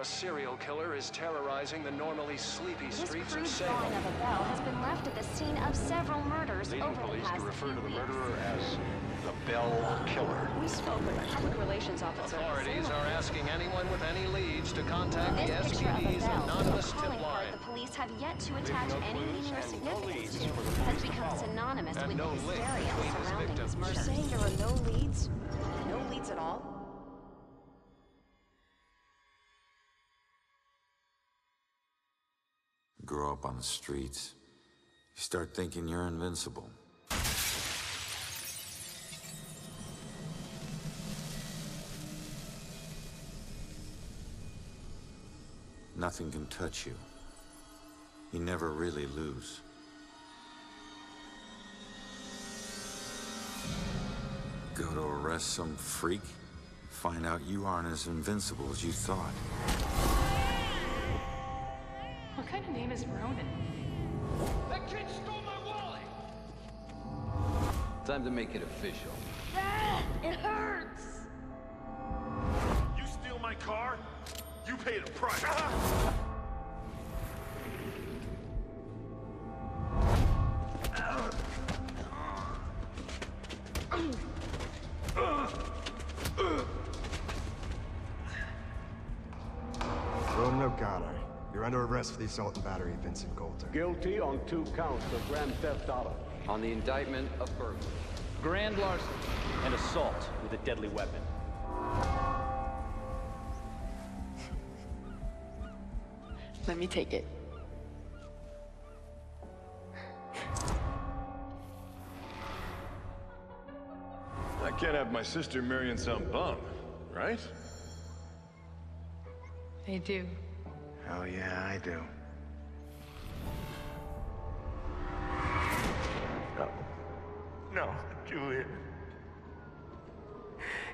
A serial killer is terrorizing the normally sleepy streets of This Salem. crude drawing of a bell has been left at the scene of several murders Leading over the police past to refer few to the weeks. murderer as the Bell Killer. We spoke with a public relations officer. Authorities are asking anyone with any leads to contact the This picture of a SPD's bell, anonymous a tip calling card line. the police have yet to attach no any clues meaning or and no significance leads to, for the has police to become follow. synonymous And with no the link hysteria between his surrounding victims. this You're murder. saying there are no leads? No leads at all? Grow up on the streets, you start thinking you're invincible. Nothing can touch you. You never really lose. Go to arrest some freak, find out you aren't as invincible as you thought. What kind of name is Ronan? That kid stole my wallet! Time to make it official. It hurts! You steal my car, you pay the price. Ronan O'Connor, you're under arrest for the assault and battery of Vincent Coulter. Guilty on 2 counts of grand theft auto. On the indictment of burglary. Grand larceny and assault with a deadly weapon. Let me take it. I can't have my sister marrying some bum, right? They do. Hell yeah, I do. No. No, Julia.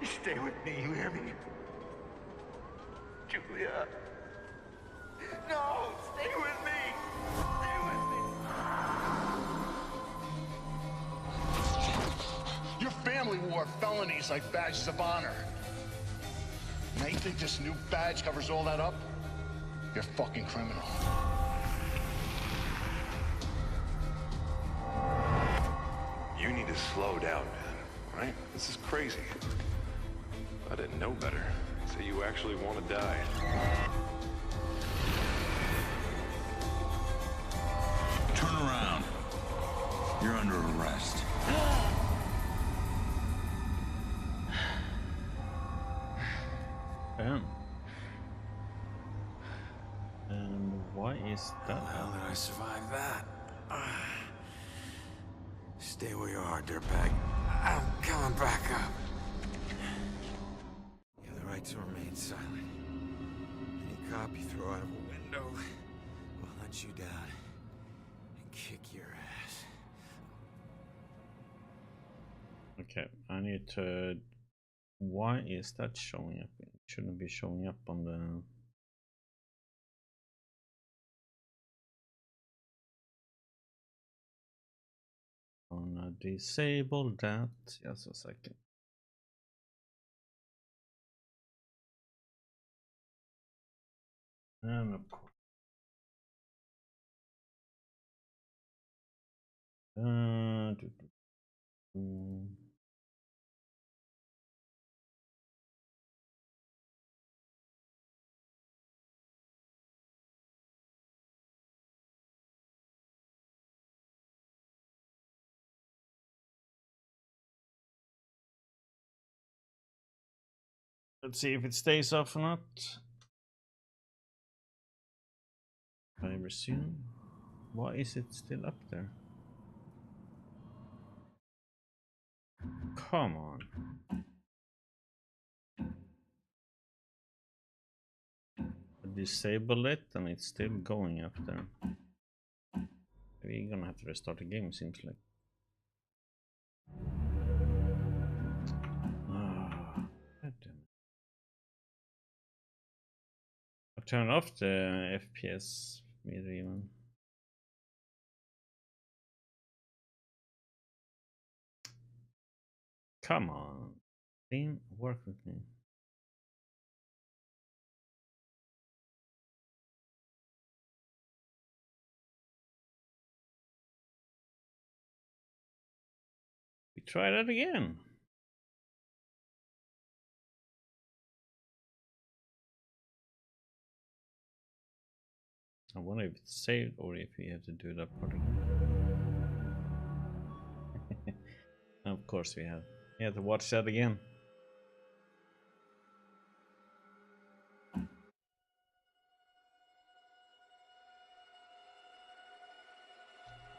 Stay with me, you hear me? Julia. No, stay with me. Stay with me. Your family wore felonies like badges of honor. Now you think this new badge covers all that up? You're a fucking criminal. You need to slow down, man. Right? This is crazy. If I didn't know better, I'd say you actually want to die. Turn around. You're under arrest. And why is that? How did I survive that? Stay where you are, dirtbag. I'm coming back up. You have the right to remain silent. Any cop you throw out of a window will hunt you down and kick your ass. Okay, I need to. Why is that showing up? It shouldn't be showing up on the. Gonna disable that. Just a second. And of course. Let's see if it stays off or not. I resume. Why is it still up there? Come on. Disable it and it's still going up there. We're gonna have to restart the game, seems like. God damn it. I've turned off the FPS meter even. Come on, team, work with me. try that again. I wonder if it's saved or if we have to do that part again. Of course we have. We have to watch that again.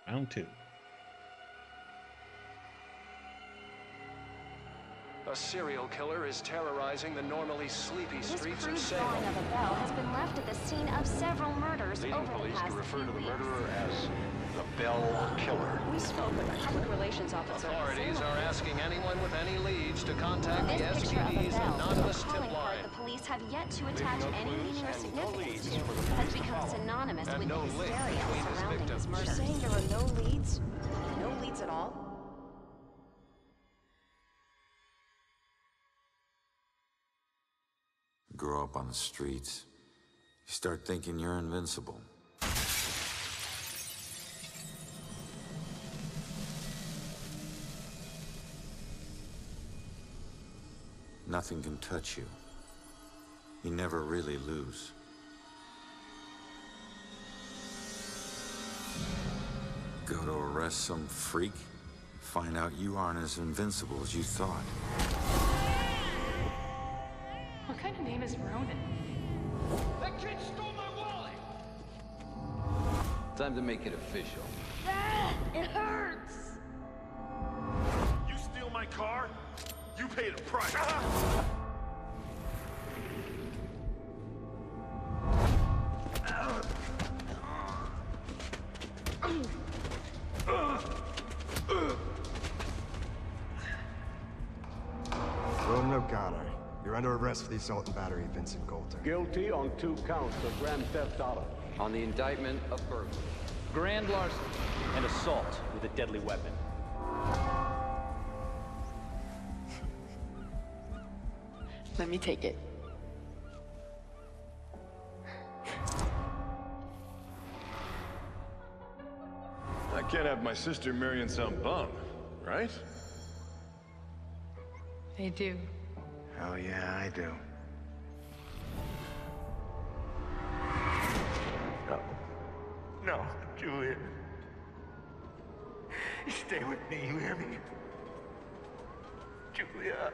Round 2. A serial killer is terrorizing the normally sleepy This streets of crude Salem. drawing of a bell has been left at the scene of several murders Leading over the police past to refer to the few murderer weeks. as the Bell Killer. We spoke with a public relations officer. Authorities are asking anyone with any leads to contact the This picture of a SPD's bell, anonymous a tip calling card line. the police have yet to attach no any clues meaning or and no significance leads to, for the has police to become follow. synonymous And with no the link hysteria between his surrounding his victims. murder. You're saying there are no leads? No leads at all? Grow up on the streets. You start thinking you're invincible. Nothing can touch you. You never really lose. Go to arrest some freak, find out you aren't as invincible as you thought. What kind of name is Ronan? That kid stole my wallet! Time to make it official. It hurts! You steal my car? You paid a price. William O'Connor, you're under arrest for the assault and battery of Vincent Coulter. Guilty on 2 counts of grand theft auto. On the indictment of burglary. Grand larceny and assault with a deadly weapon. Let me take it. I can't have my sister marrying some bum, right? They do. Oh yeah, I do. No. No, Julia. Stay with me, you hear me? Julia.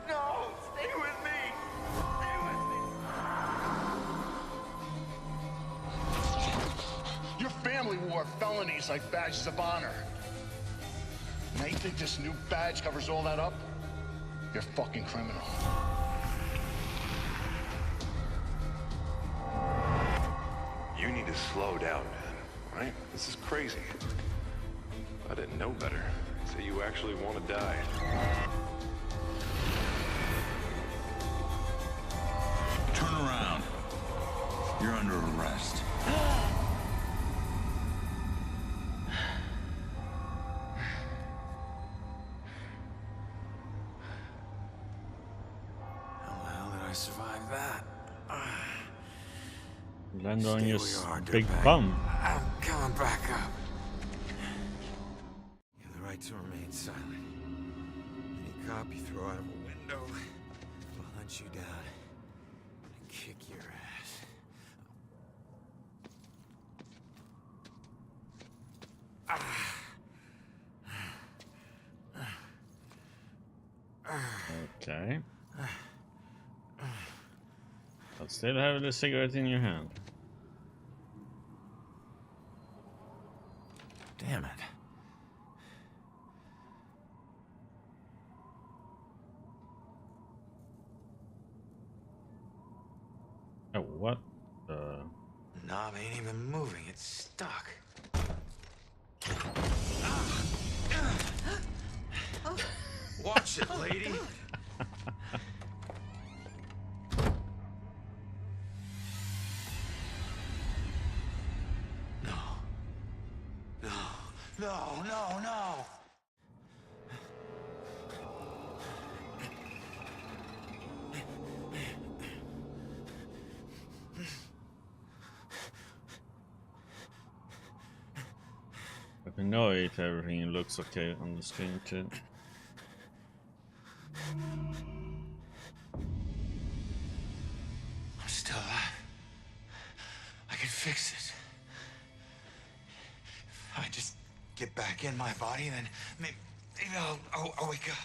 No, stay with me. Stay with me. Your family wore felonies like badges of honor. Now you think this new badge covers all that up? You're a fucking criminal. You need to slow down, man. Right? This is crazy. If I didn't know better, I'd say you actually want to die. Turn around. You're under arrest. How the hell did I survive that? Land on Stay your where you are, big dirtbag. bum. I'm coming back up. You have the right to remain silent. Any cop you throw out of a window will hunt you down and kick your ass. Okay. But still have the cigarette in your hand. Damn it. Oh, what? Knob ain't even moving, it's stuck. Watch it, lady. No. No. No, no, no. I know if everything looks okay on the screen too. I'm still alive. I can fix it. If I just get back in my body, then maybe I'll wake up.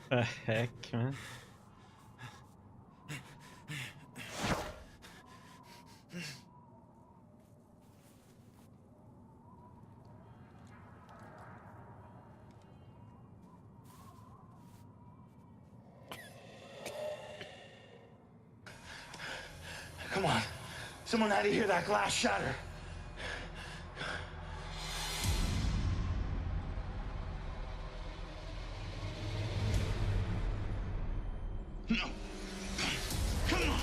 The heck, man? Come on. Someone had to hear that glass shatter. No. Come on.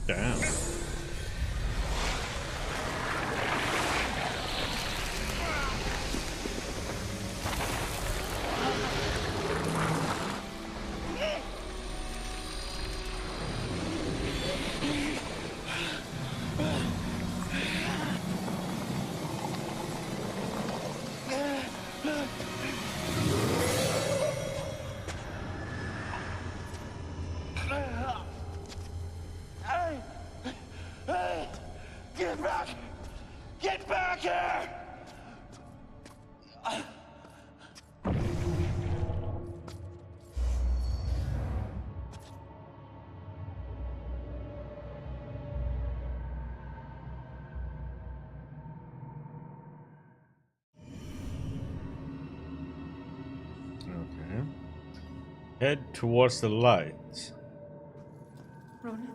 Damn. Get back! Get back here! Okay. Head towards the light. Ronan?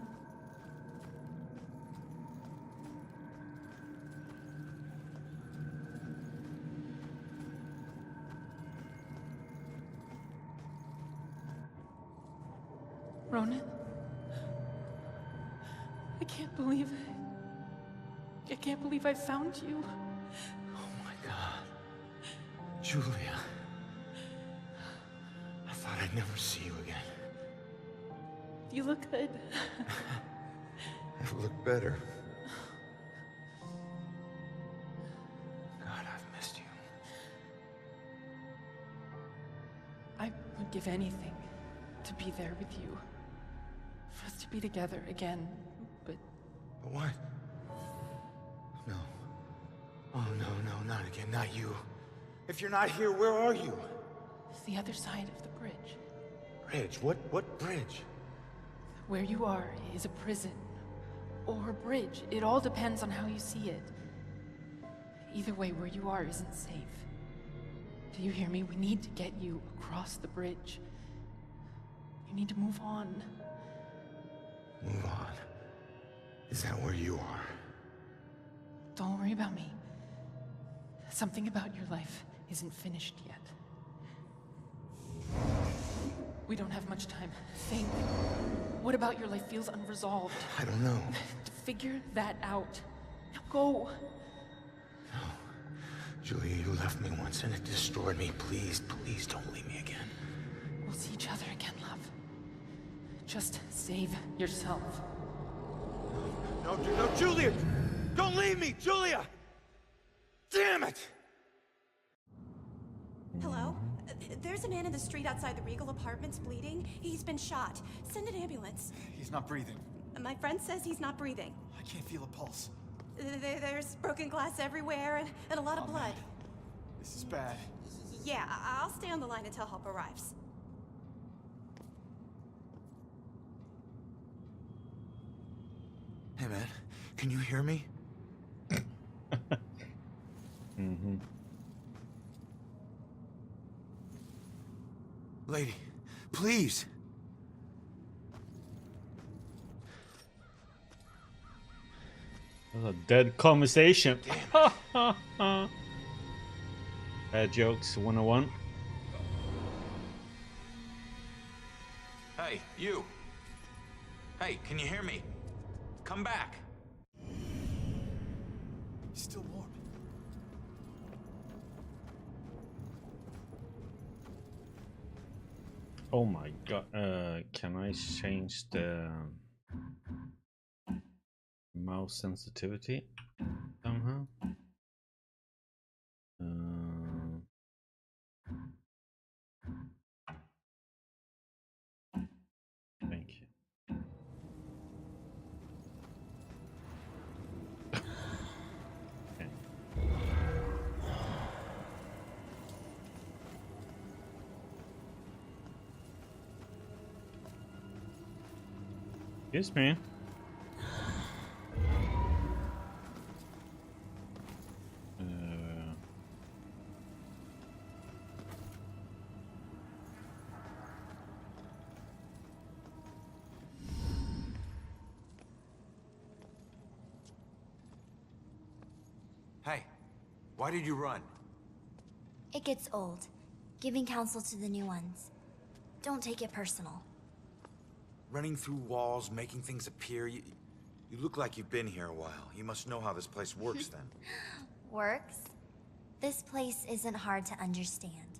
Ronan? I can't believe it. I can't believe I found you. Oh my God. Julia. I thought I'd never see you again. You look good. I've looked better. God, I've missed you. I would give anything to be there with you. For us to be together again, but... But what? No. Oh, no, not again, not you. If you're not here, where are you? It's the other side of the bridge. Bridge? What bridge? Where you are is a prison. Or a bridge. It all depends on how you see it. Either way, where you are isn't safe. Do you hear me? We need to get you across the bridge. You need to move on. Move on? Is that where you are? Don't worry about me. Something about your life isn't finished yet. We don't have much time. Think. What about your life feels unresolved? I don't know. To figure that out. Now go. No. Julia, you left me once and it destroyed me. Please, please don't leave me again. We'll see each other again, love. Just save yourself. No, Julia! Don't leave me, Julia! Damn it! Hello? There's a man in the street outside the Regal Apartments bleeding. He's been shot. Send an ambulance. He's not breathing. My friend says he's not breathing. I can't feel a pulse. There's broken glass everywhere and a lot of blood. Man. This is bad. Yeah, I'll stay on the line until help arrives. Hey, man. Can you hear me? Mm-hmm. Lady, Please. That's a dead conversation. Bad jokes 101. Hey, you. Hey, can you hear me? Come back. He's still warm. Oh my god. Can I change the mouse sensitivity somehow? Thank you. Okay. Excuse me. Hey, why did you run? It gets old, giving counsel to the new ones. Don't take it personal. Running through walls, making things appear. You look like you've been here a while. You must know how this place works then. Works? This place isn't hard to understand.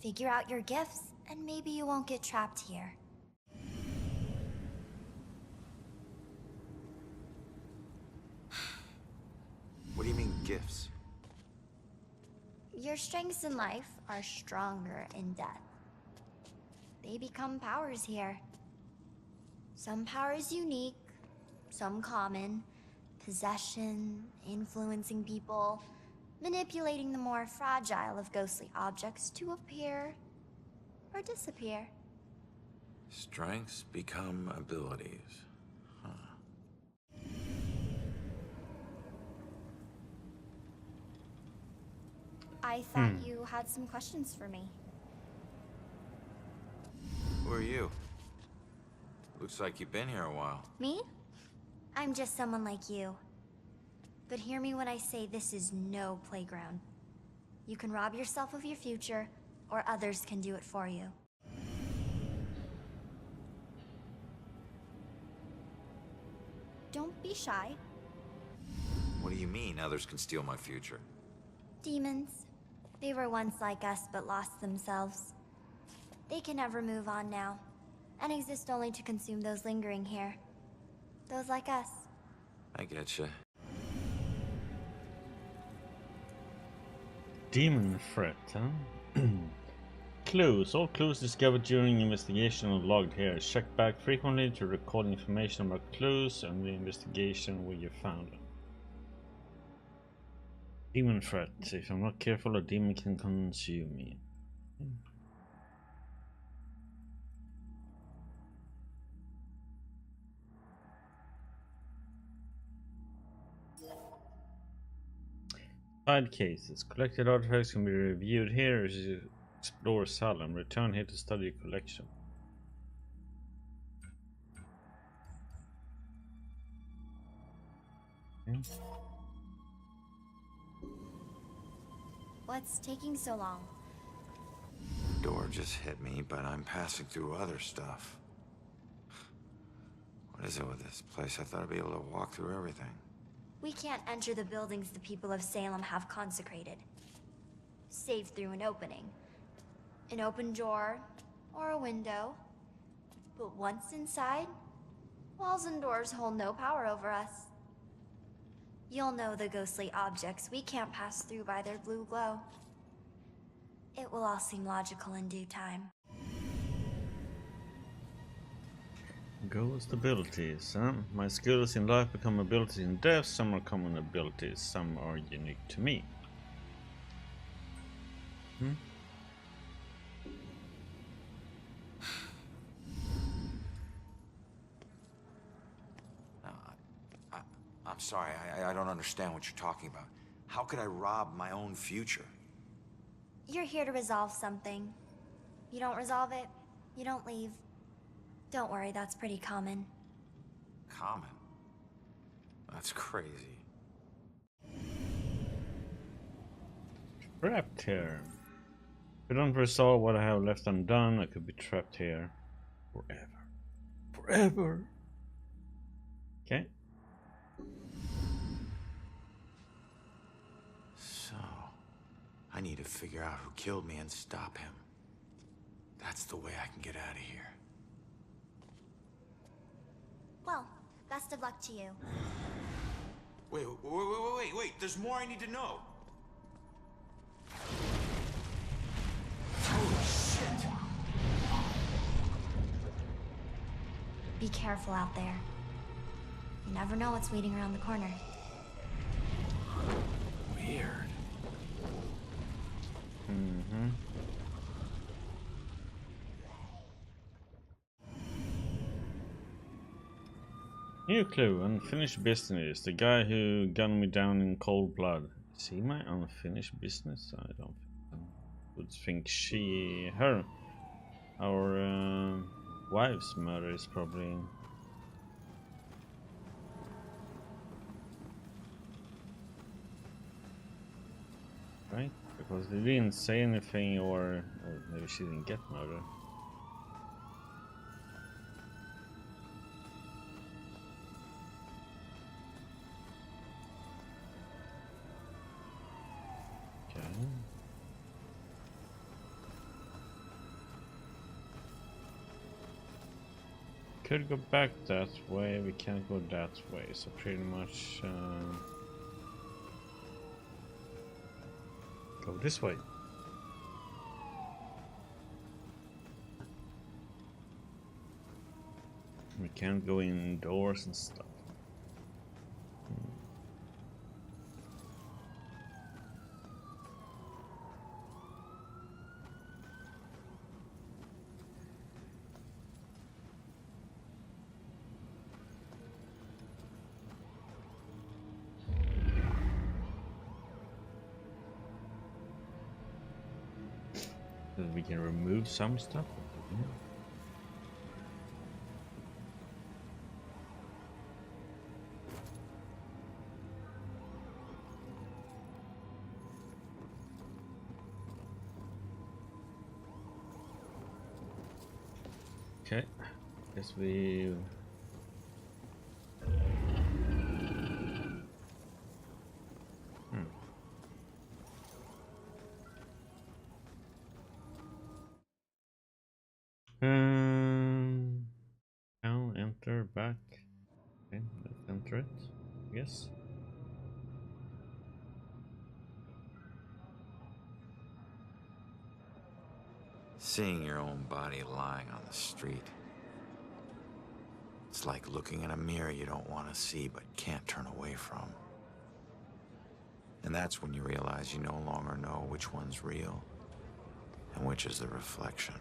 Figure out your gifts, and maybe you won't get trapped here. What do you mean, gifts? Your strengths in life are stronger in death. They become powers here. Some powers unique, some common. Possession, influencing people, manipulating the more fragile of ghostly objects to appear or disappear. Strengths become abilities. Huh. I thought you had some questions for me. Who are you? Looks like you've been here a while. Me? I'm just someone like you. But hear me when I say this is no playground. You can rob yourself of your future, or others can do it for you. Don't be shy. What do you mean others can steal my future? Demons. They were once like us, but lost themselves. They can never move on now, and exist only to consume those lingering here. Those like us. I getcha. Demon threat, huh? Clues. All clues discovered during investigation are logged here. Check back frequently to record information about clues and the investigation where you found them. Demon threat. If I'm not careful, a demon can consume me. Side cases. Collected artifacts can be reviewed here as you explore Asylum. Return here to study your collection. Okay. What's taking so long? Door just hit me, but I'm passing through other stuff. What is it with this place? I thought I'd be able to walk through everything. We can't enter the buildings the people of Salem have consecrated. Save through an opening. An open door, or a window. But once inside, walls and doors hold no power over us. You'll know the ghostly objects we can't pass through by their blue glow. It will all seem logical in due time. Ghost abilities, huh? My skills in life become abilities in death. Some are common abilities, some are unique to me. I'm sorry, I don't understand what you're talking about. How could I rob my own future? You're here to resolve something. You don't resolve it, You don't leave. Don't worry, that's pretty common. Common? That's crazy. Trapped here. If I don't resolve what I have left undone, I could be trapped here forever. Forever! Okay. So, I need to figure out who killed me and stop him. That's the way I can get out of here. Well, best of luck to you. Wait. There's more I need to know. Holy shit! Be careful out there. You never know what's waiting around the corner. Weird. Mm-hmm. New clue, unfinished business. The guy who gunned me down in cold blood. Is he my unfinished business? I don't would think our wife's murder is probably... Right? Because they didn't say anything, or maybe she didn't get murdered. Okay. Could go back that way, we can't go that way, so pretty much go this way. We can't go indoors and stuff. We can remove some stuff. Okay, guess we... Now enter back. Okay, let's enter it. Yes. Seeing your own body lying on the street. It's like looking in a mirror you don't want to see but can't turn away from. And that's when you realize you no longer know which one's real and which is the reflection.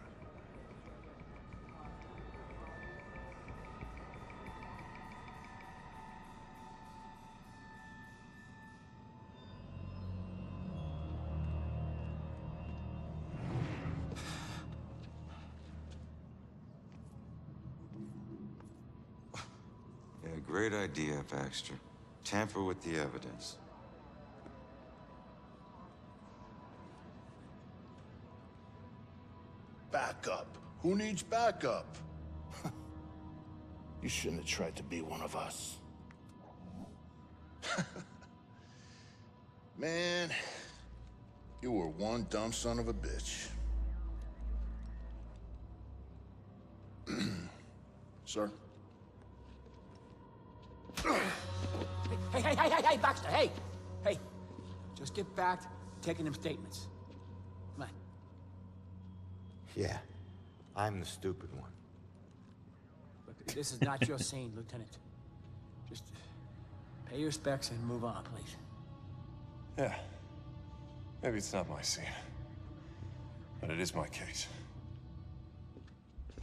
Yeah, great idea, Baxter. Tamper with the evidence. Backup? Who needs backup? You shouldn't have tried to be one of us. Man, you were one dumb son of a bitch. Sir? Hey, Baxter, hey! Hey, just get back to taking them statements. Come on. Yeah, I'm the stupid one. Look, this is not your scene, Lieutenant. Just pay your respects and move on, please. Yeah. Maybe it's not my scene. But it is my case.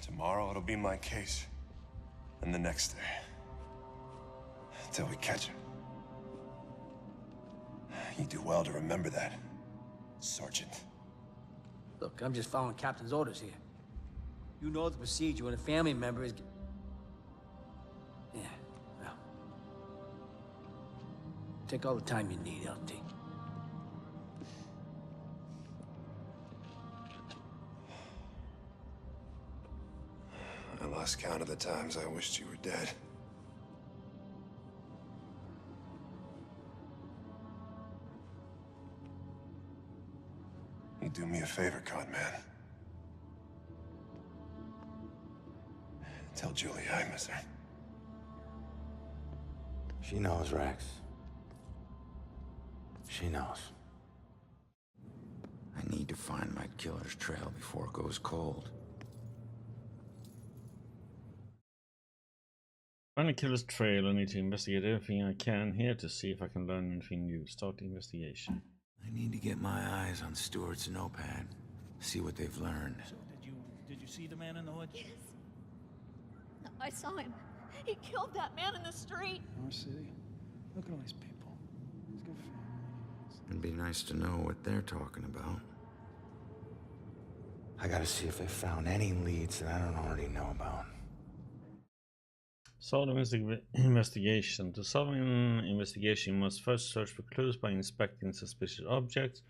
Tomorrow it'll be my case. And the next day. Until we catch him. You do well to remember that, Sergeant. Look, I'm just following Captain's orders here. You know the procedure when a family member is... Yeah, well... Take all the time you need, LT. I lost count of the times I wished you were dead. You do me a favor, con man. Tell Julie I miss her. She knows, Rex. She knows. I need to find my killer's trail before it goes cold. Find the killer's trail. I need to investigate everything I can here to see if I can learn anything new. Start the investigation. I need to get my eyes on Stewart's notepad. See what they've learned. So did you see the man in the hood? Yes. I saw him. He killed that man in the street. Our city. Look at all these people. He's got families. It'd be nice to know what they're talking about. I gotta see if they found any leads that I don't already know about. Solve the investigation. To solve an investigation, you must first search for clues by inspecting suspicious objects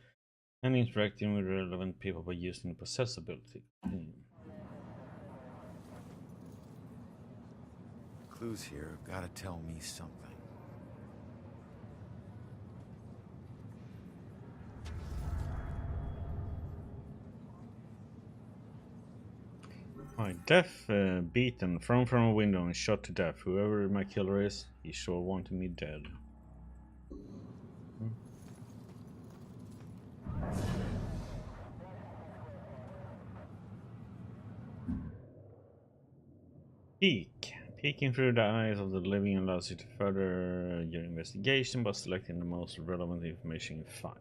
and interacting with relevant people by using the possess ability. Clues here gotta tell me something. Alright, death, beaten, thrown from a window and shot to death. Whoever my killer is, he sure wanted me dead. Peek. Peeking through the eyes of the living allows you to further your investigation by selecting the most relevant information you find.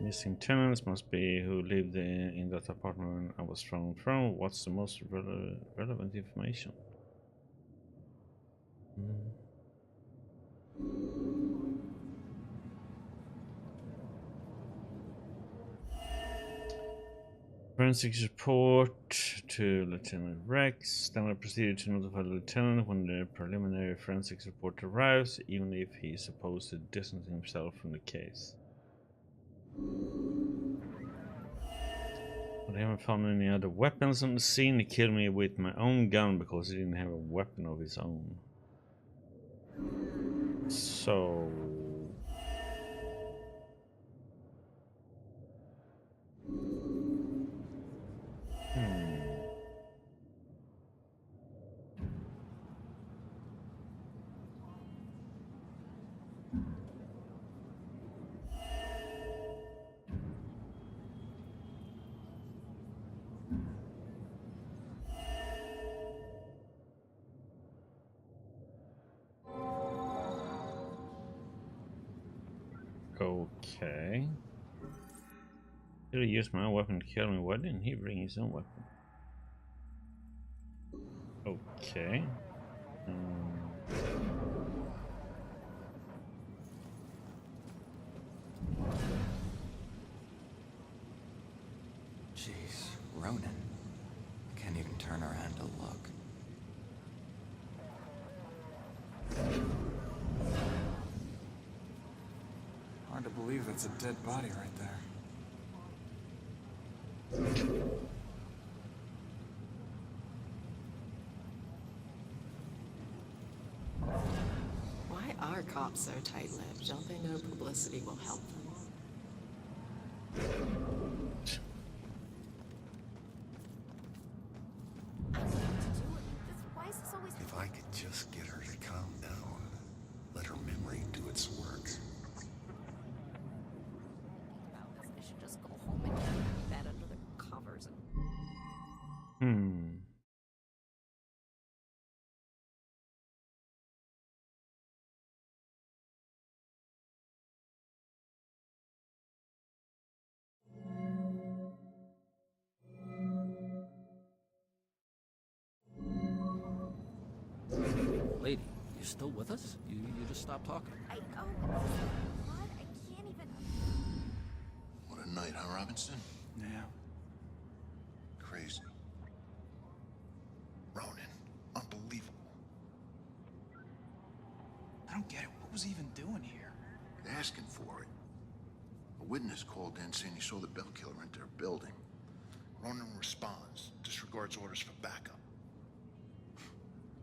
Missing tenants must be who lived in that apartment when I was thrown from. What's the most relevant information? Forensics report to Lieutenant Rex. Standard procedure to notify the lieutenant when the preliminary forensics report arrives, even if he is supposed to distance himself from the case. But I haven't found any other weapons on the scene. He killed me with my own gun because he didn't have a weapon of his own. So... Okay. Did he use my own weapon to kill me? Why didn't he bring his own weapon? Okay. Jeez, Ronan. Can't even turn around to look. Hard to believe that's a dead body right there. Why are cops so tight-lipped? Don't they know publicity will help them? If I could just get her to calm down, let her memory do its work. I should just go home and get in bed under the covers and... Lady, You still with us? You just stopped talking. What? I can't even. What a night, huh, Robinson? Yeah. Crazy. Ronan, unbelievable. I don't get it. What was he even doing here? Asking for it. A witness called in saying he saw the bell killer enter a building. Ronan responds, disregards orders for backup.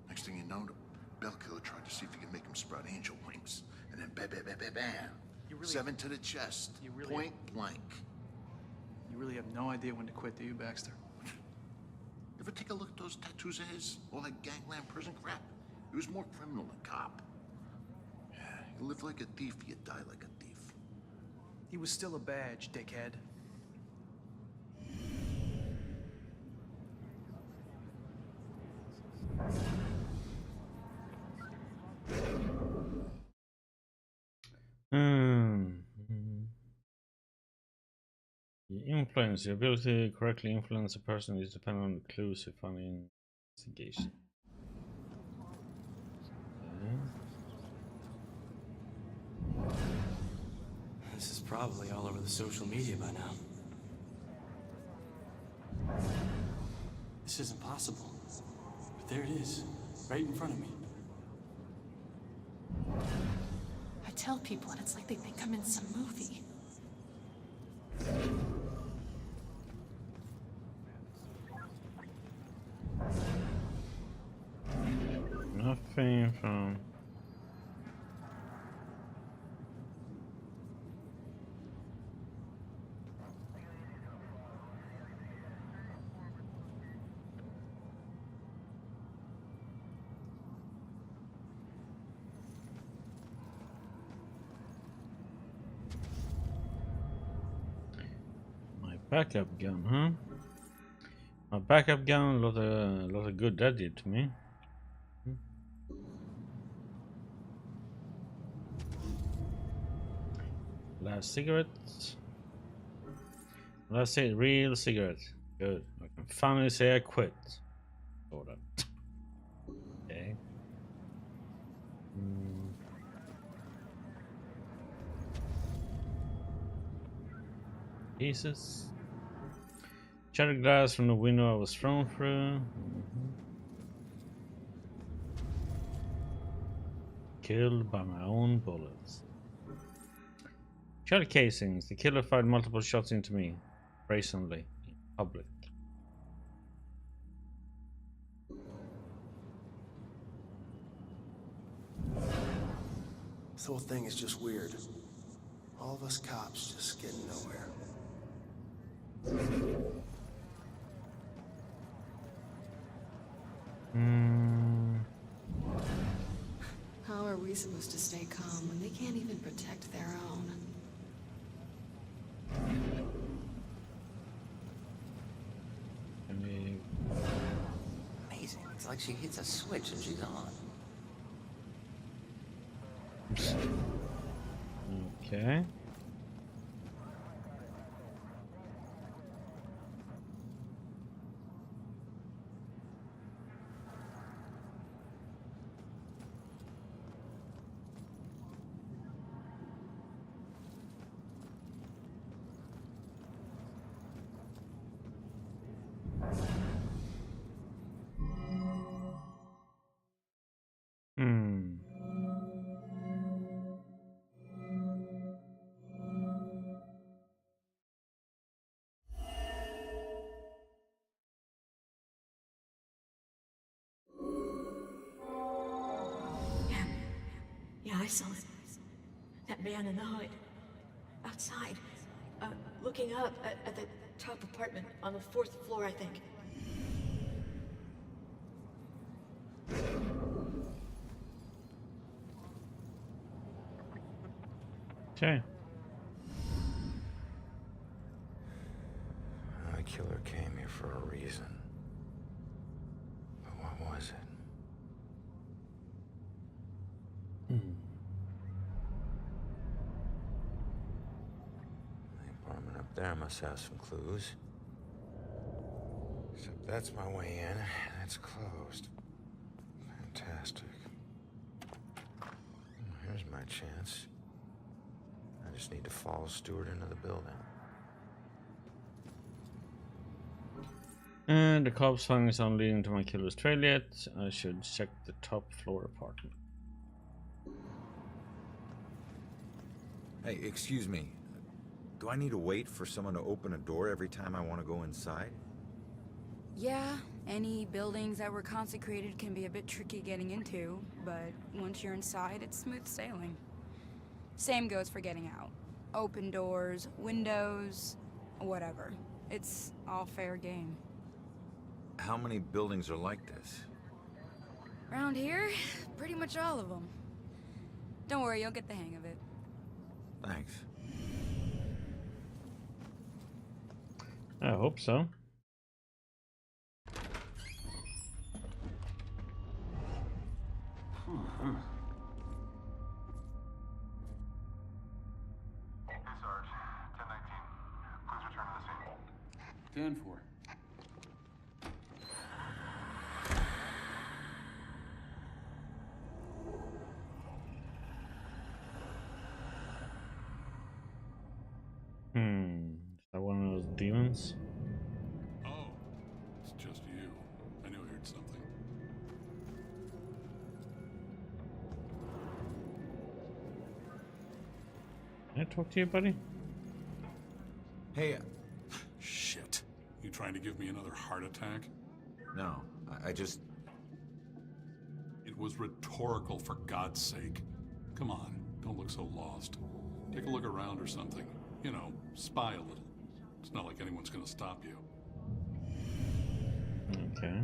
Next thing you know, the bell killer tried to see if he could make him sprout angel wings. And then bam, bam, bam, bam, bam. 7 to the chest. Point blank. You really have no idea when to quit, do you, Baxter? Ever take a look at those tattoos of his? All that gangland prison crap? He was more criminal than cop. Yeah, you live like a thief, you die like a thief. He was still a badge, dickhead. The influence, the ability to correctly influence a person is dependent on the clues you find in investigation. This is probably all over the social media by now. This isn't possible. But there it is, right in front of me. I tell people and it's like they think I'm in some movie. Nothing from... Backup gun, huh? My backup gun, a lot of good that did to me. Last cigarette. Let's say real cigarette. Good. I can finally say I quit. Sort of. Okay. Pieces. Shattered glass from the window I was thrown through. Killed by my own bullets. Shell casings. The killer fired multiple shots into me. Brazenly. In public. This whole thing is just weird. All of us cops just getting nowhere. How are we supposed to stay calm when they can't even protect their own? Amazing. It's like she hits a switch and she's on. Okay. Yeah, I saw it. That man in the hood. Outside. Looking up at the top apartment on the 4th floor, I think. Okay. The killer came here for a reason. But what was it? The apartment up there must have some clues. Except that's my way in, and it's closed. Fantastic. chance. I just need to follow Stewart into the building. And the cops findings aren't leading to my killer's trail yet. I should check the top floor apartment. Hey, excuse me. Do I need to wait for someone to open a door every time I want to go inside? Yeah, any buildings that were consecrated can be a bit tricky getting into, but once you're inside, it's smooth sailing. Same goes for getting out. Open doors, windows, whatever. It's all fair game. How many buildings are like this? Around here, pretty much all of them. Don't worry, you'll get the hang of it. Thanks. I hope so. Hey, Sarge. 1019. Please return to the scene. 10-4. Is that one of those demons? Oh, it's just you. I knew I heard something. Can I talk to you, buddy? Hey, Shit. You trying to give me another heart attack? no, I just... It was rhetorical, for God's sake. Come on, don't look so lost. Take a look around or something. You know, spy a little. It's not like anyone's gonna stop you. Okay.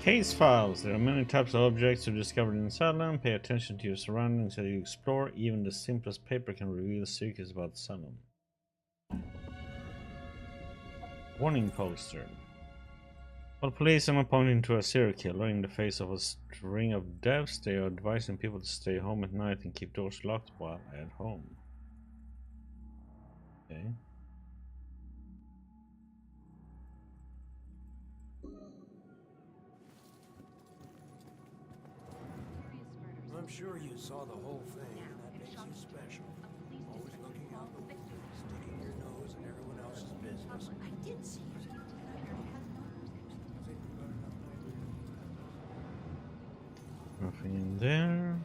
Case files. There are many types of objects to discover in Salem. Pay attention to your surroundings as you explore. Even the simplest paper can reveal secrets about Salem. Warning poster. While police are not pointing to a serial killer in the face of a string of deaths, they are advising people to stay home at night and keep doors locked while at home. Okay. I'm sure you saw the whole thing, and that makes you special. Always looking out the window, sticking your nose in everyone else's business. I did see you. Nothing in there.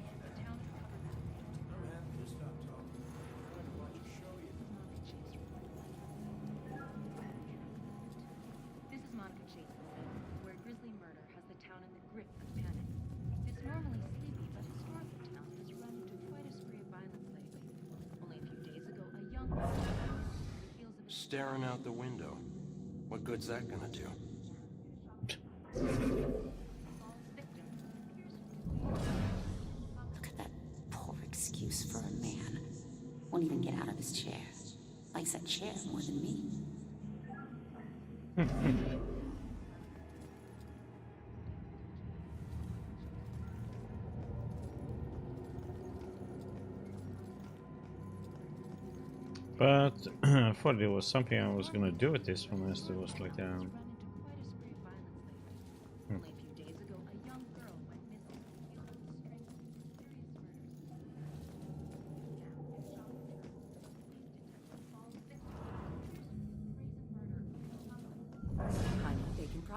This is Monica Chase, where a grisly murder has the town in the grip of panic. This normally sleepy but historical town has run into quite a spree of violence lately. Only a few days ago, a young woman Staring out the window. What good's that gonna do? Look at that poor excuse for a man. Won't even get out of his chair. Likes that chair more than me. But I thought there was something I was gonna do with this one, as there was like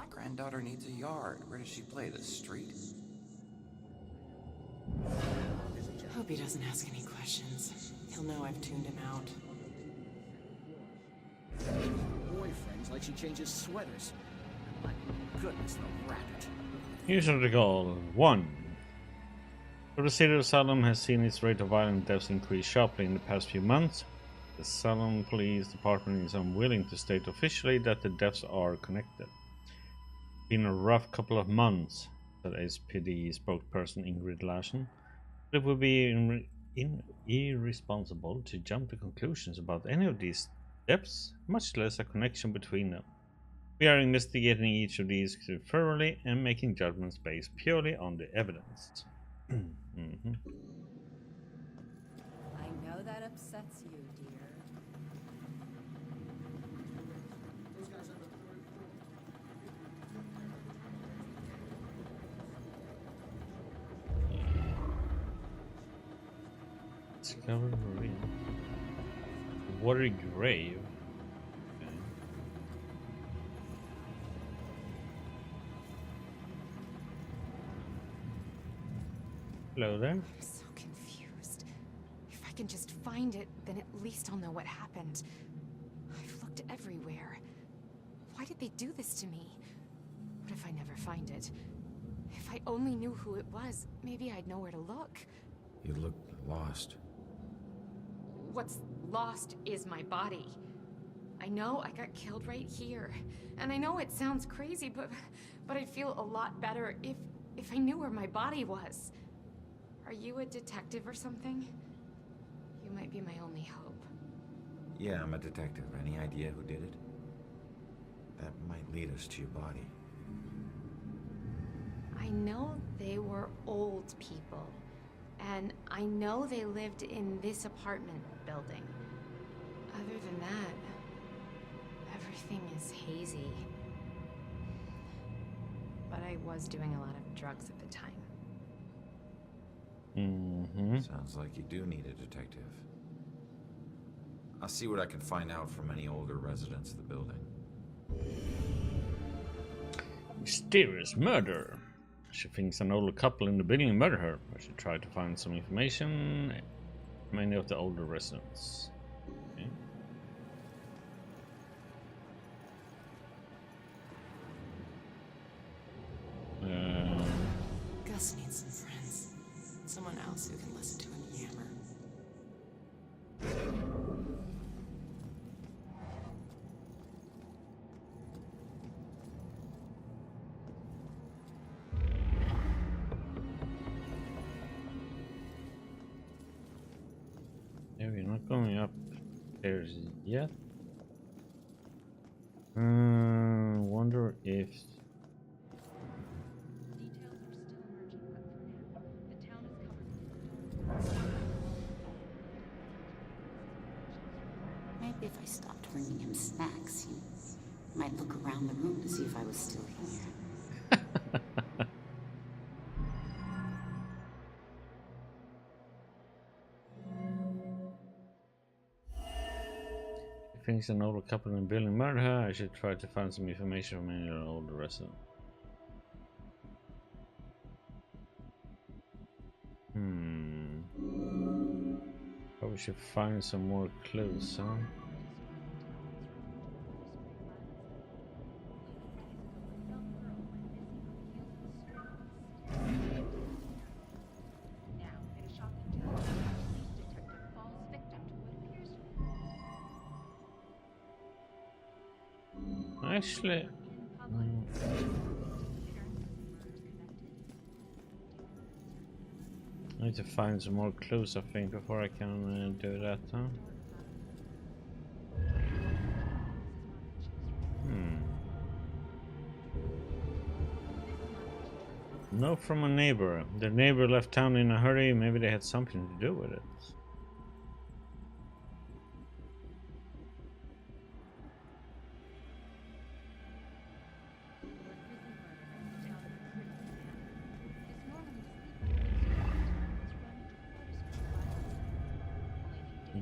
Granddaughter needs a yard. Where does she play? The street? Hope he doesn't ask any questions. He'll know I've tuned him out. Boyfriend's like she changes sweaters. My goodness, the rabbit. Here's the goal. 1. The city of Salem has seen its rate of violent deaths increase sharply in the past few months. The Salem Police Department is unwilling to state officially that the deaths are connected. Been a rough couple of months, said SPD spokesperson Ingrid Larsen. But it would be irresponsible to jump to conclusions about any of these depths, much less a connection between them. We are investigating each of these thoroughly and making judgments based purely on the evidence. Mm-hmm. I know that upsets you, dear. Discovered marine. Watery grave. Okay. Hello there. I'm so confused. If I can just find it, then at least I'll know what happened. I've looked everywhere. Why did they do this to me? What if I never find it? If I only knew who it was, maybe I'd know where to look. You look lost. What's lost is my body. I know I got killed right here. And I know it sounds crazy, but I'd feel a lot better if I knew where my body was. Are you a detective or something? You might be my only hope. Yeah, I'm a detective. Any idea who did it? That might lead us to your body. I know they were old people. And I know they lived in this apartment building. Other than that, everything is hazy. But I was doing a lot of drugs at the time. Mm-hmm. Sounds like you do need a detective. I'll see what I can find out from any older residents of the building. Mysterious murder. She thinks an older couple in the building murdered her. I should try to find some information. Many of the older residents. Okay. Gus needs some friends. Someone else who can listen to him yammer. Yeah, we're not going up stairs yet. Wonder if Maybe if I stopped bringing him snacks, he might look around the room to see if I was still here. thinks an older couple in the building murdered her. I should try to find some information from any of the older residents. Probably should find some more clues, huh? Actually, I need to find some more clues, I think, before I can do that, huh? Note from a neighbor. Their neighbor left town in a hurry. Maybe they had something to do with it.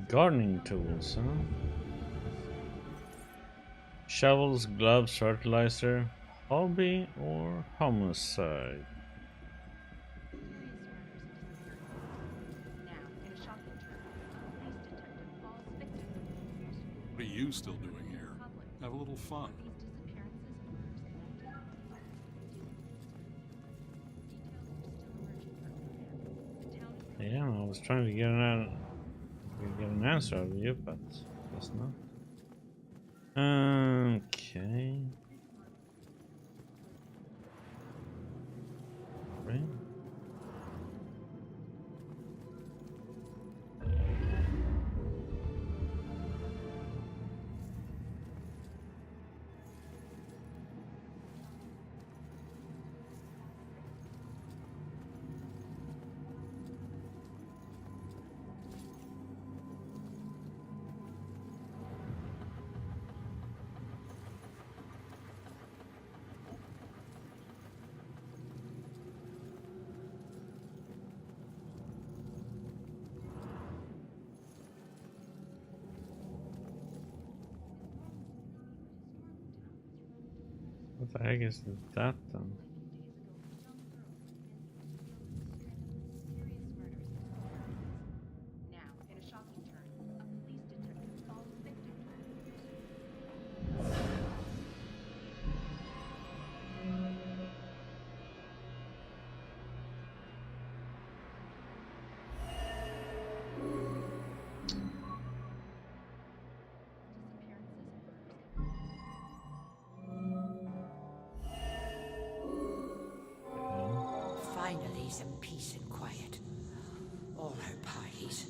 Gardening tools, huh? Shovels, gloves, fertilizer, hobby or homicide? What are you still doing here? Have a little fun. Yeah, I was trying to get an answer out of you, but guess not. Okay. Right. What the heck is that then? Now, in a shocking turn, a police detective falls victim to Finally, some peace and quiet. All her parties.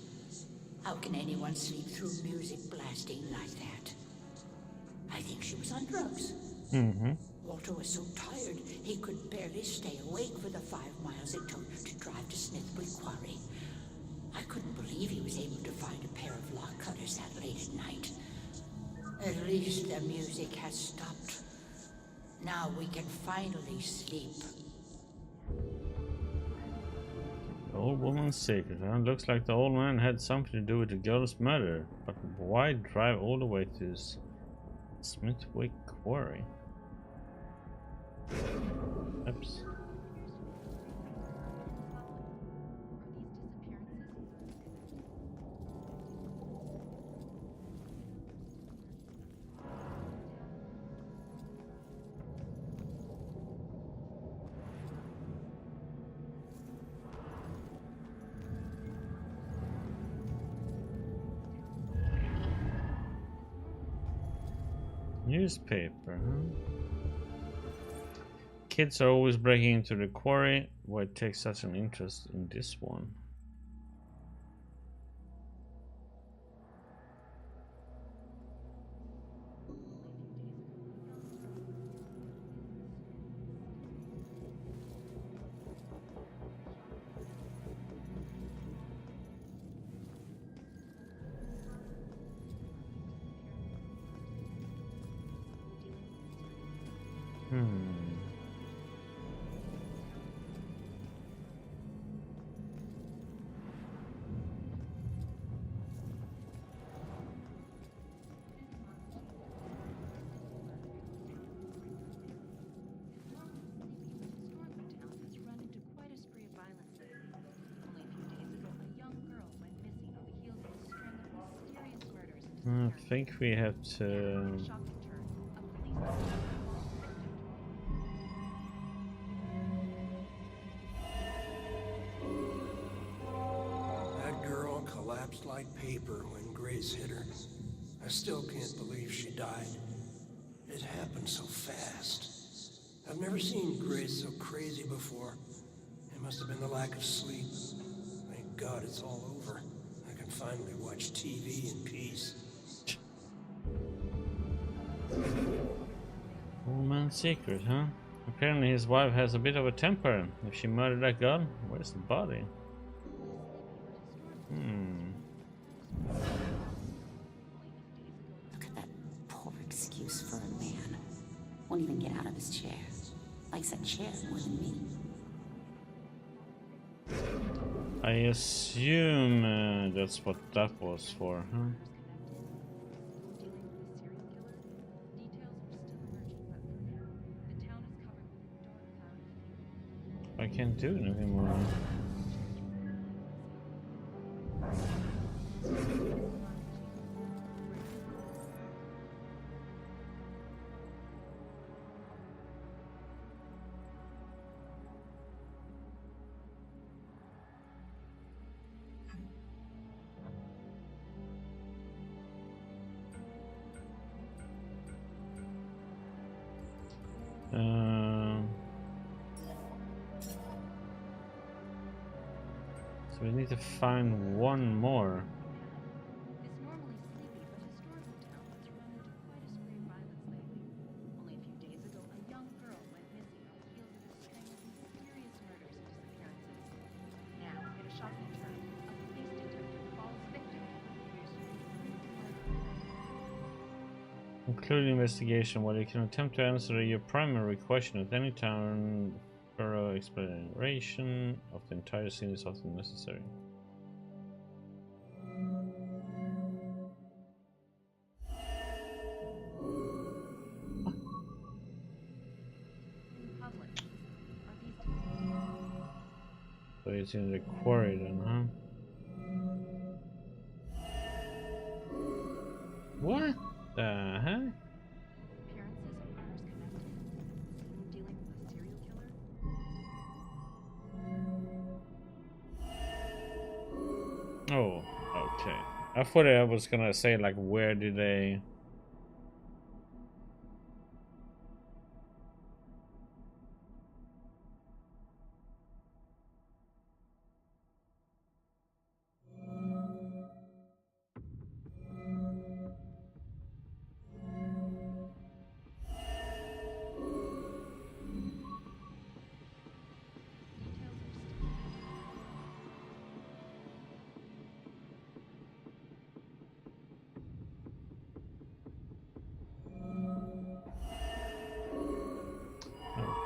How can anyone sleep through music blasting like that? I think she was on drugs. Walter was so tired, he could barely stay awake for the 5 miles it took to drive to Smithwood Quarry. I couldn't believe he was able to find a pair of lock cutters that late at night. At least the music has stopped. Now we can finally sleep. The old woman's secret, huh? Looks like the old man had something to do with the girl's murder. But why drive all the way to Smithwick Quarry? Oops. Newspaper, huh? Kids are always breaking into the quarry. Why take such an interest in this one? I think we have to... That girl collapsed like paper when Grace hit her. I still can't believe she died. It happened so fast. I've never seen Grace so crazy before. It must have been the lack of sleep. Thank God it's all over. I can finally watch TV in peace. Old man's secret, huh? Apparently his wife has a bit of a temper. If she murdered that girl, where's the body? Look at that poor excuse for a man. Won't even get out of his chair. Likes that chair more than me. I assume that's what that was for, huh? I can't do anything more. So we need to find one more. This normally sleepy but historical town has run into quite a spree of violence lately. Only a few days ago, a young girl went missing on the heels of a string of mysterious murders and disappearances. Now, in a shocking turn, a police detective falls victim to Conclude the investigation. While you can attempt to answer your primary question at any time, thorough exploration of the entire scene is often necessary. it's in the quarry then, huh? What the heck? Oh, okay. I thought I was gonna say, like, where did they...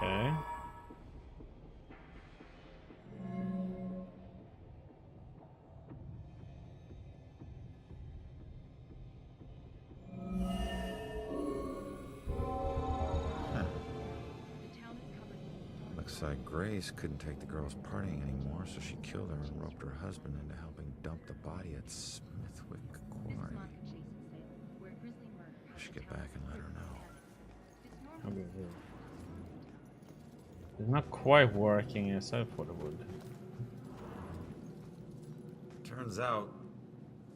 Okay. Looks like Grace couldn't take the girls partying anymore, so she killed her and roped her husband into helping dump the body at Smithwick Quarry. I should get back and let her know. It's not quite working as I thought it would. Turns out,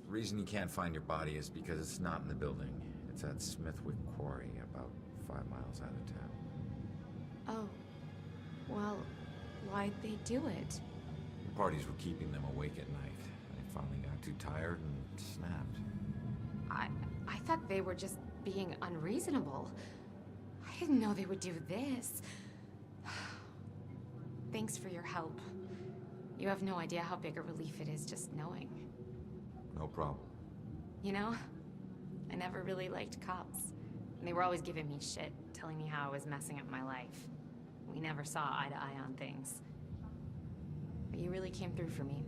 the reason you can't find your body is because it's not in the building. It's at Smithwick Quarry, about 5 miles out of town. Oh. Well, why'd they do it? The parties were keeping them awake at night. They finally got too tired and snapped. I thought they were just being unreasonable. I didn't know they would do this. Thanks for your help. You have no idea how big a relief it is just knowing. No problem. You know, I never really liked cops. And they were always giving me shit, telling me how I was messing up my life. We never saw eye to eye on things. But you really came through for me.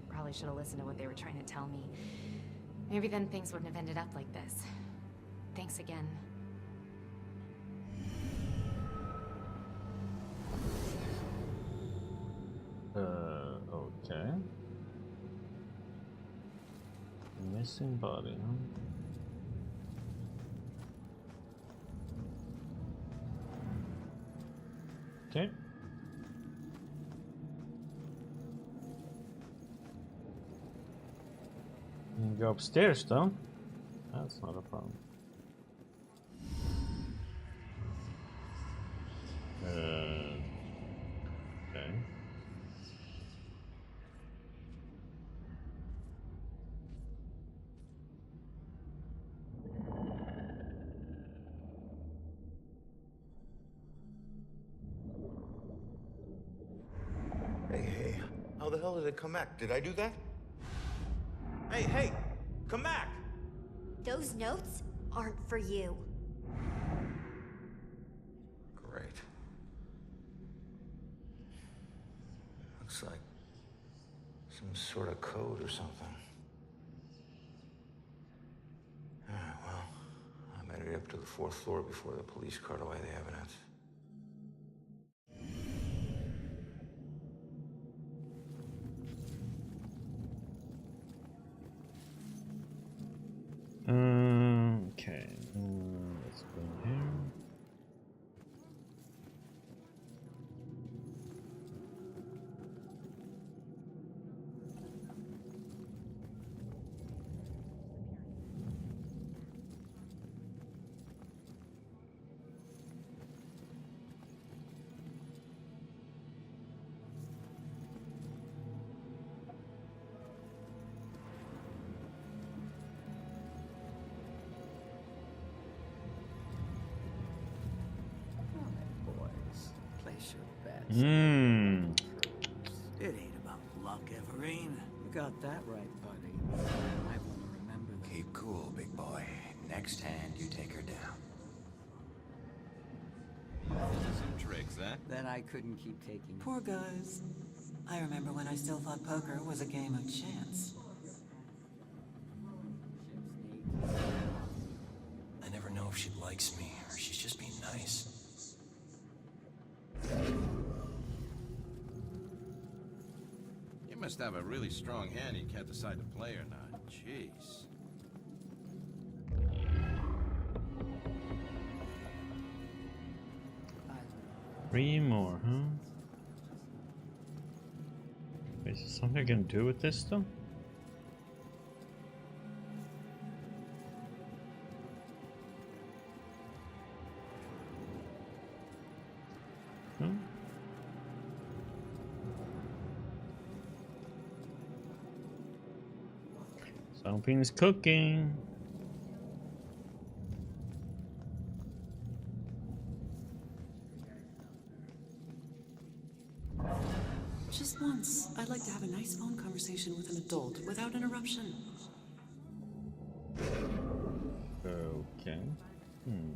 Probably should have listened to what they were trying to tell me. Maybe then things wouldn't have ended up like this. Thanks again. Okay. Missing body, huh? Okay. You can go upstairs though. That's not a problem. Okay. Hey, how the hell did it come back? Did I do that? Hey, come back! Those notes aren't for you. Great. Looks like some sort of code or something. Alright, well, I made it up to the 4th floor before the police cart away the evidence. Okay. Let's go here. It ain't about luck, Everine. You got that right, buddy. I want to remember that. Keep cool, big boy. Next hand, you take her down. Some tricks, huh? Then I couldn't keep taking. Poor guys. I remember when I still thought poker was a game of chance. I never know if she likes me or she's just being nice. must have a really strong hand you can't decide to play or not. Jeez. 3 more, huh? Is there something I can do with this though? Hmm? Something's cooking. Just once, I'd like to have a nice phone conversation with an adult without interruption. Okay. Only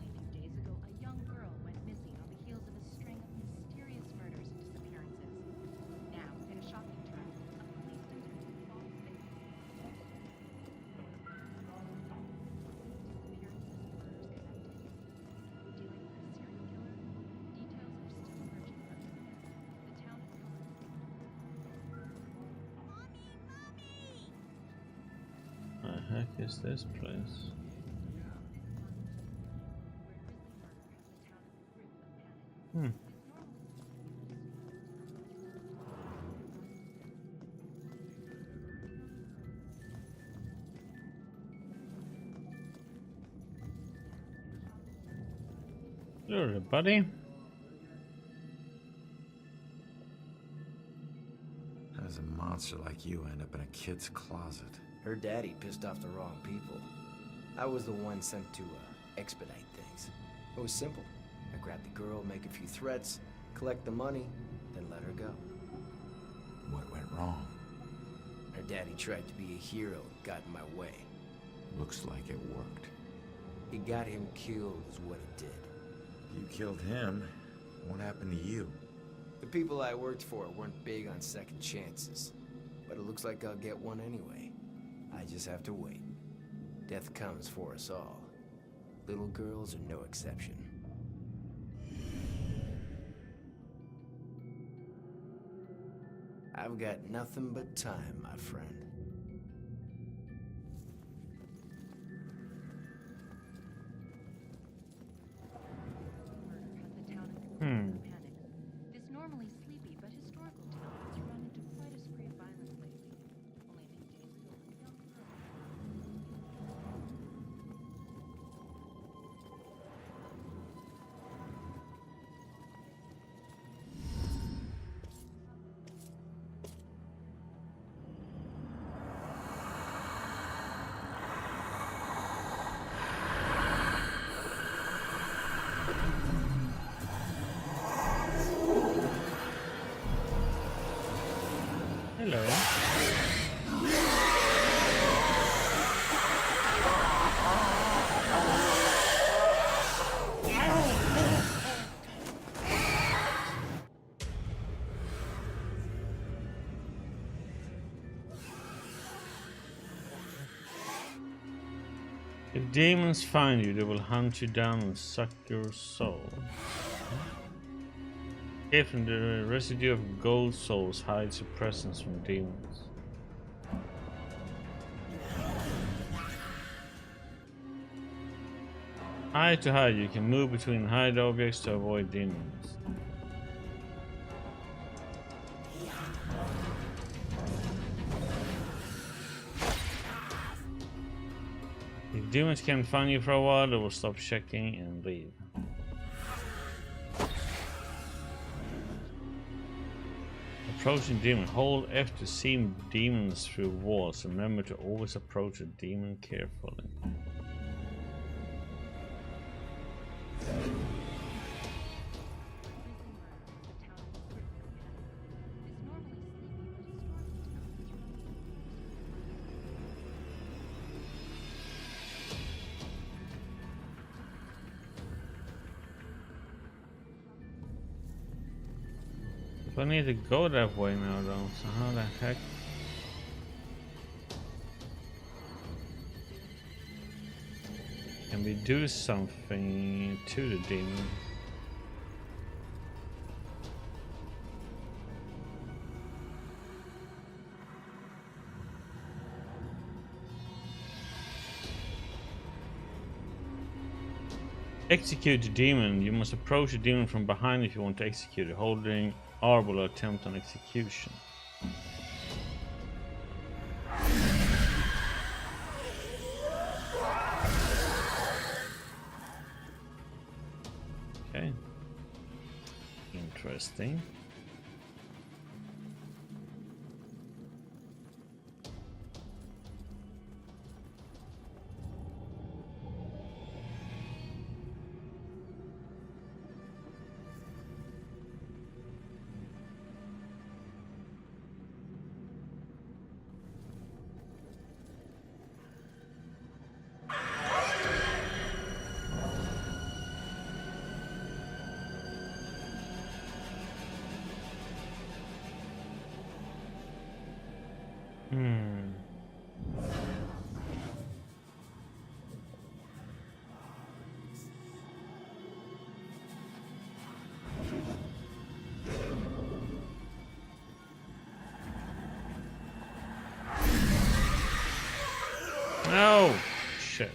a few days ago, a young girl went missing on the heels of a string of mysterious murders and disappearances. Now, in a shocking turn, a police detective falls victim. The heck is this place? Hmm. Hello, everybody. How does a monster like you end up in a kid's closet? Her daddy pissed off the wrong people. I was the one sent to expedite things. It was simple. I grabbed the girl, make a few threats, collect the money, then let her go. What went wrong? Her daddy tried to be a hero and got in my way. Looks like it worked. It got him killed is what it did. You killed him. What happened to you? The people I worked for weren't big on second chances. But it looks like I'll get one anyway. I just have to wait. Death comes for us all. Little girls are no exception. I've got nothing but time, my friend. This normally sleepy but historical town has run into quite a spree of violence lately. Only a few days ago, a young girl. Hello. If demons find you, they will hunt you down and suck your soul. Escape from the residue of gold souls hides your presence from demons. Hide to hide, you can move between hide objects to avoid demons. If demons can't find you for a while, they will stop checking and leave. Approaching demon. Hold F to see demons through walls. Remember to always approach a demon carefully. I need to go that way now though, so how the heck? Can we do something to the demon? execute the demon. You must approach the demon from behind if you want to execute it. Holding R will attempt an execution. Okay. Interesting. No! Shit.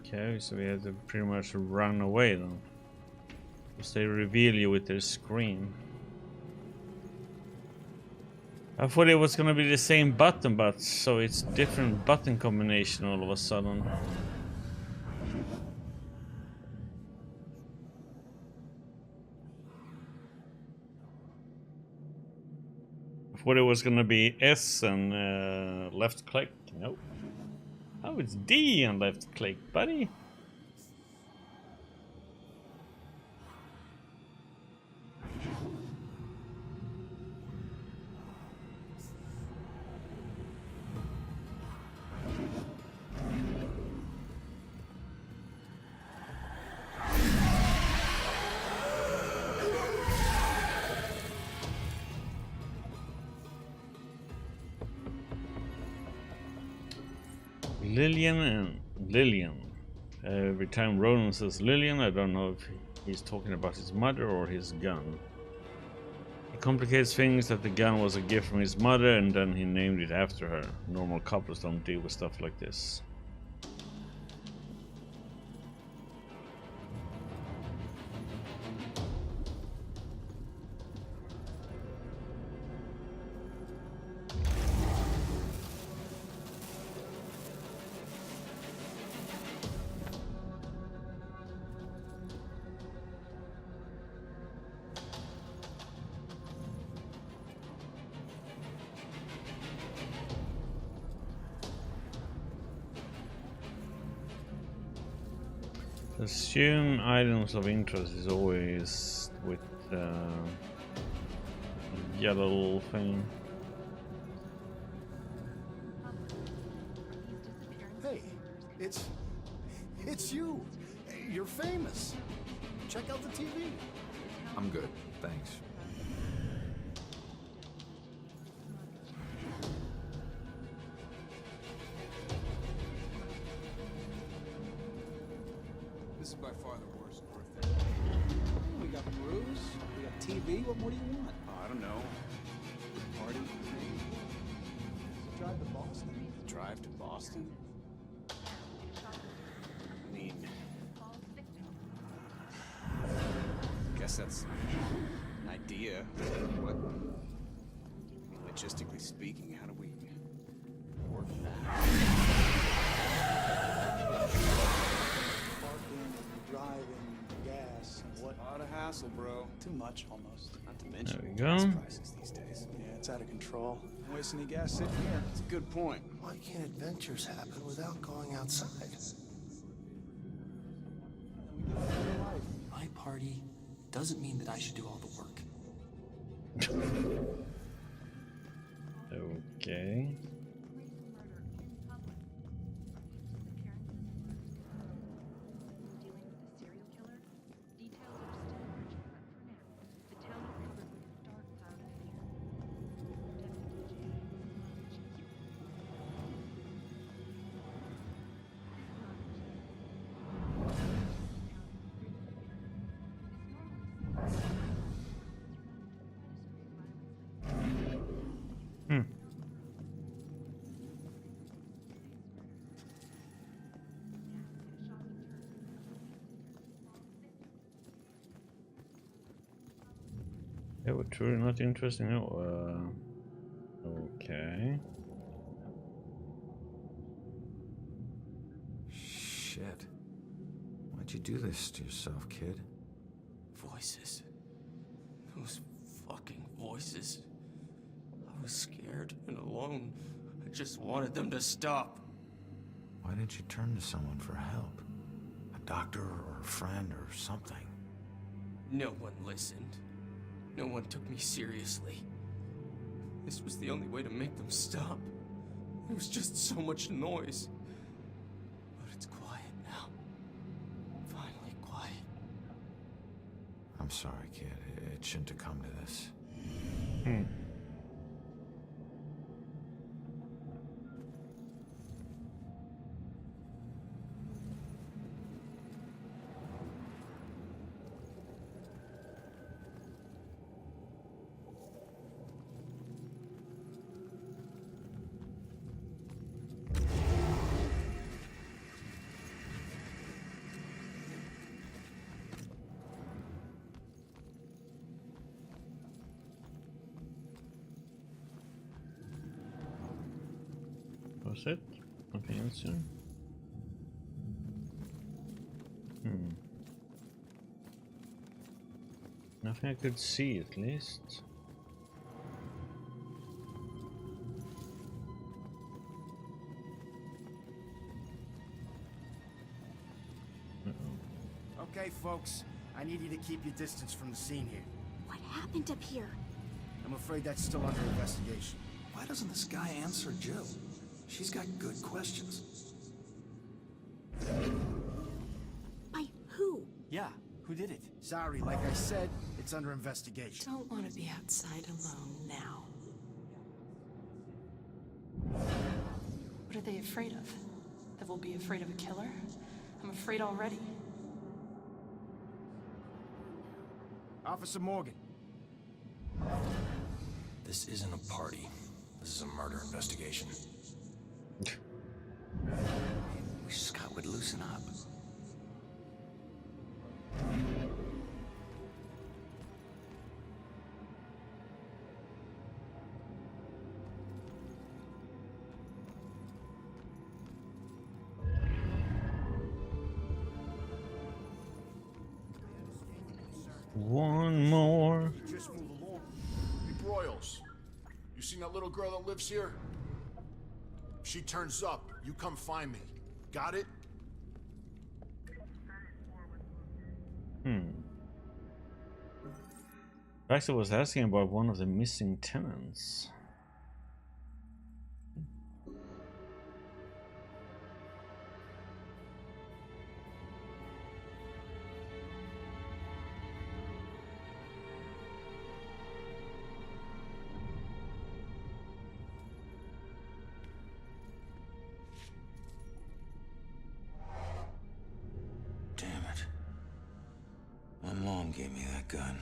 Okay, so we have to pretty much run away then. Because they reveal you with their scream. I thought it was gonna be the same button, but so it's different button combination all of a sudden. I thought it was gonna be S and left click. Nope. Oh, it's D and left click, buddy. Lillian and Lillian. Every time Ronan says Lillian, I don't know if he's talking about his mother or his gun. It complicates things that the gun was a gift from his mother and then he named it after her. Normal couples don't deal with stuff like this. Assume items of interest is always with yellow thing. Hey, it's you. You're famous. Check out the TV. I'm good, thanks. This is by far the worst birthday. We got brews, we got TV. What more do you want? I don't know. Party. Drive to Boston. Drive to Boston? I mean, I guess that's an idea. What? Logistically speaking, how do we work that? Driving, gas, and what? A lot of hassle, bro. Too much, almost. Not to mention There we gas go. prices these days. Yeah, it's out of control. Don't waste any gas sitting here. That's a good point. Why can't adventures happen without going outside? My party doesn't mean that I should do all the work. Okay. They were truly not interesting. Okay. Shit. Why'd you do this to yourself, kid? Voices. Those fucking voices. I was scared and alone. I just wanted them to stop. Why didn't you turn to someone for help? A doctor or a friend or something? No one listened. No one took me seriously. This was the only way to make them stop. It was just so much noise. But it's quiet now. Finally quiet. I'm sorry, kid. It shouldn't have come to this. Was it? Nothing else here? Nothing I could see, at least. Okay, folks. I need you to keep your distance from the scene here. What happened up here? I'm afraid that's still under investigation. Why doesn't this guy answer Jill? She's got good questions. By who? Yeah, who did it? Sorry, like I said, it's under investigation. Don't want to be outside alone now. What are they afraid of? That we'll be afraid of a killer? I'm afraid already. Officer Morgan. This isn't a party. This is a murder investigation. Wish Scott would loosen up. One more. Just move along. Hey, Broyles, you seen that little girl that lives here? If she turns up, you come find me. Got it? Baxter was asking about one of the missing tenants. Damn it. My mom gave me that gun.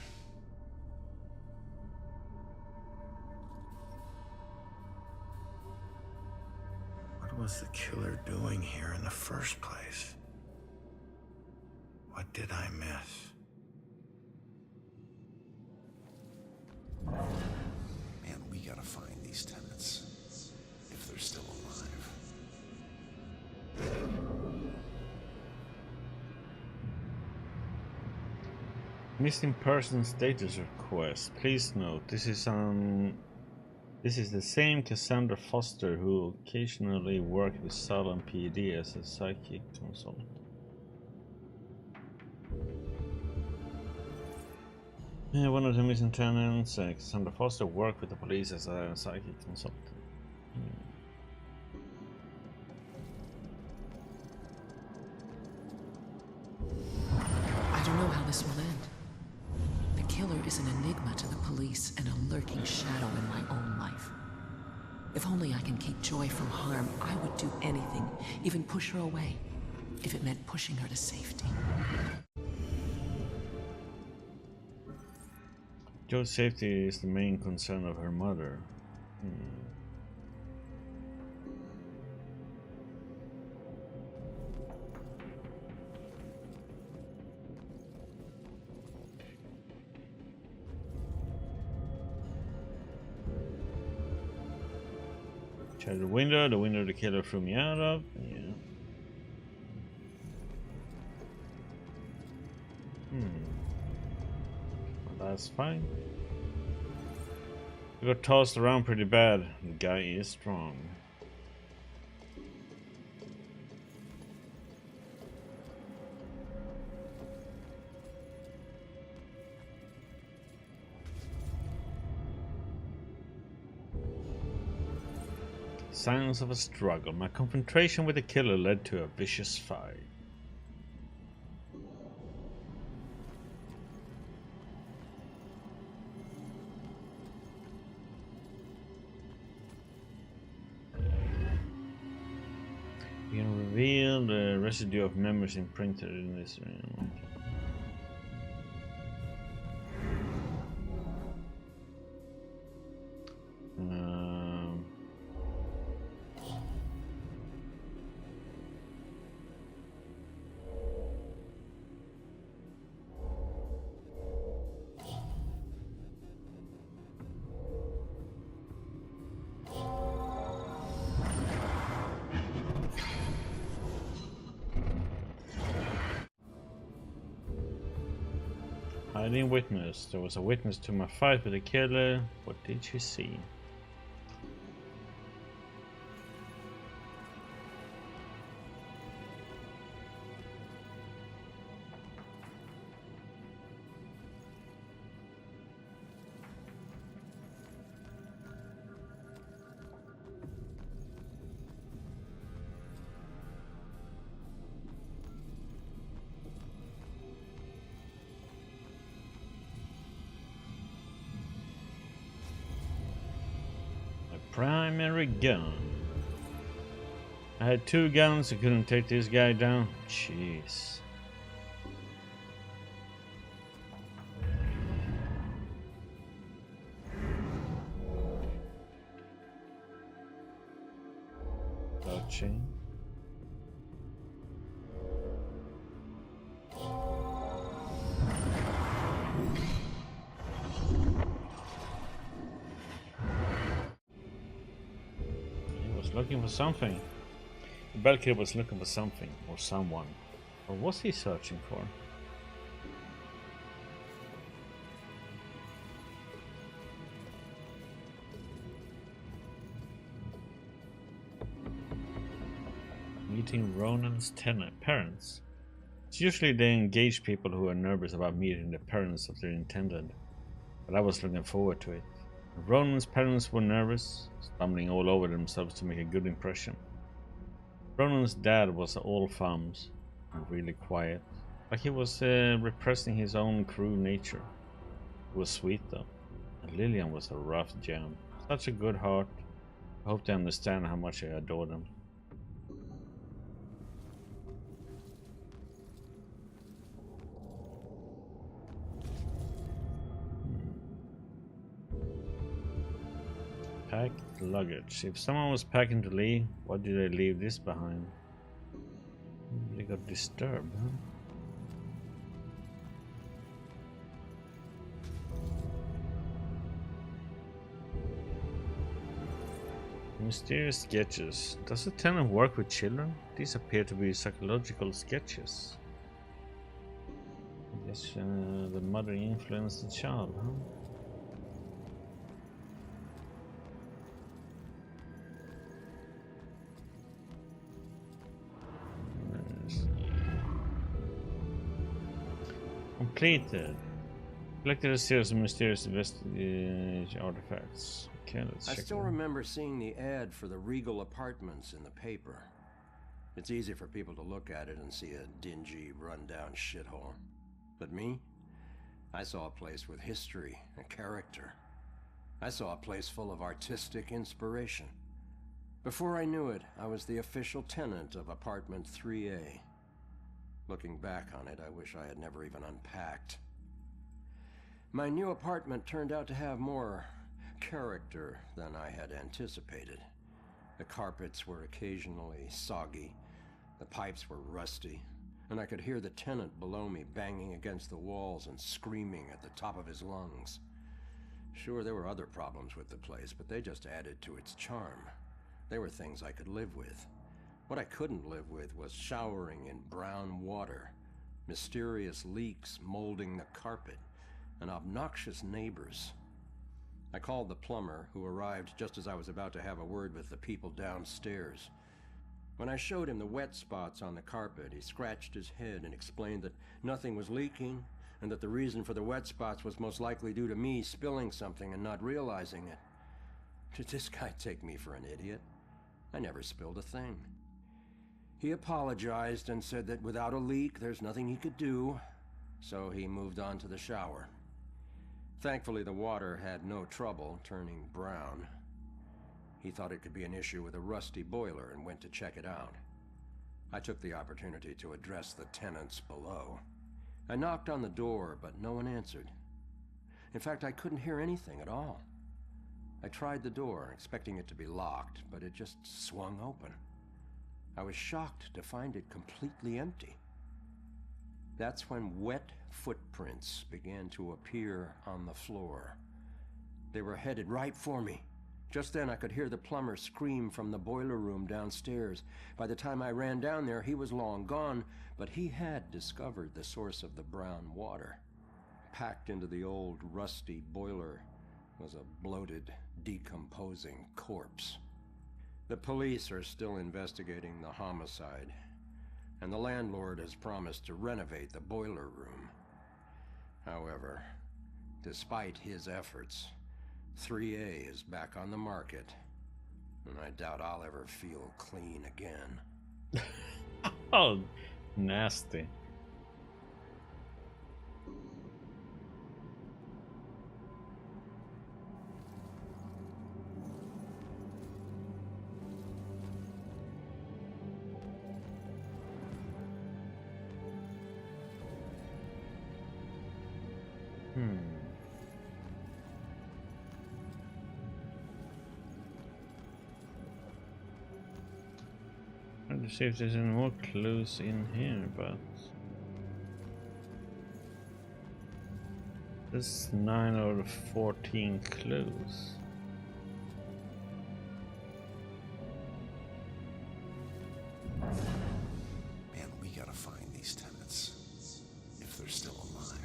What was the killer doing here in the first place? What did I miss? Man, we gotta find these tenants. If they're still alive. Missing person status request. Please note, this is the same Cassandra Foster who occasionally worked with Salem PD as a psychic consultant. One of the missing tenants, Cassandra Foster, worked with the police as a psychic consultant. I don't know how this will end. The killer is an enigma to the police and a lurking shadow in my own life. If only I can keep Joy from harm, I would do anything, even push her away, if it meant pushing her to safety. Joy's safety is the main concern of her mother. Try the window the killer threw me out of. Yeah. Well, that's fine. We got tossed around pretty bad. The guy is strong. Signs of a struggle. My confrontation with the killer led to a vicious fight. We can reveal the residue of memories imprinted in this room. Hiding witness. There was a witness to my fight with the killer. What did she see? Primary gun. I had 2 guns, I couldn't take this guy down. Jeez. Touching. Looking for something. The bell kid was looking for something or someone. Or was he searching for? Meeting Ronan's parents. It's usually they engage people who are nervous about meeting the parents of their intended, but I was looking forward to it. Ronan's parents were nervous, stumbling all over themselves to make a good impression. Ronan's dad was all thumbs and really quiet, like he was repressing his own cruel nature. He was sweet though, and Lillian was a rough gem. Such a good heart. I hope they understand how much I adore them. Packed luggage. If someone was packing to leave, why did they leave this behind? They got disturbed, huh? Mysterious sketches. Does the tenant work with children? These appear to be psychological sketches. I guess the mother influenced the child, huh? Completed. Collected a series of mysterious investigation artifacts. Okay, let's I check still them. remember seeing the ad for the Regal Apartments in the paper. It's easy for people to look at it and see a dingy, run-down shithole. But me? I saw a place with history and character. I saw a place full of artistic inspiration. Before I knew it, I was the official tenant of apartment 3A. Looking back on it, I wish I had never even unpacked. My new apartment turned out to have more character than I had anticipated. The carpets were occasionally soggy, the pipes were rusty, and I could hear the tenant below me banging against the walls and screaming at the top of his lungs. Sure, there were other problems with the place, but they just added to its charm. They were things I could live with. What I couldn't live with was showering in brown water, mysterious leaks molding the carpet, and obnoxious neighbors. I called the plumber, who arrived just as I was about to have a word with the people downstairs. When I showed him the wet spots on the carpet, he scratched his head and explained that nothing was leaking, and that the reason for the wet spots was most likely due to me spilling something and not realizing it. Did this guy take me for an idiot? I never spilled a thing. He apologized and said that without a leak, there's nothing he could do, so he moved on to the shower. Thankfully, the water had no trouble turning brown. He thought it could be an issue with a rusty boiler and went to check it out. I took the opportunity to address the tenants below. I knocked on the door, but no one answered. In fact, I couldn't hear anything at all. I tried the door, expecting it to be locked, but it just swung open. I was shocked to find it completely empty. That's when wet footprints began to appear on the floor. They were headed right for me. Just then I could hear the plumber scream from the boiler room downstairs. By the time I ran down there, he was long gone, but he had discovered the source of the brown water. Packed into the old, rusty boiler was a bloated, decomposing corpse. The police are still investigating the homicide, and the landlord has promised to renovate the boiler room. However, despite his efforts, 3A is back on the market, and I doubt I'll ever feel clean again. Oh, nasty. Trying to see if there's any more clues in here, but this 9 out of 14 clues. Man, we gotta find these tenants, if they're still alive.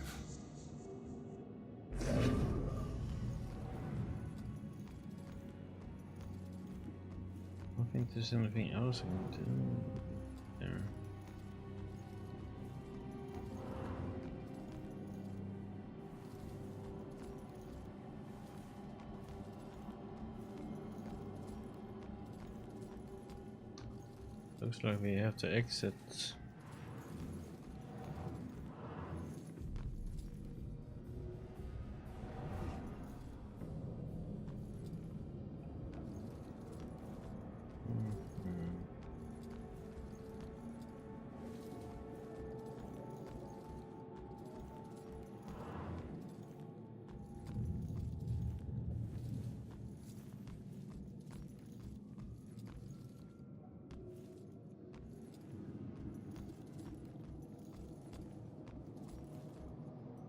I don't think there's anything else I can do there. Looks like we have to exit.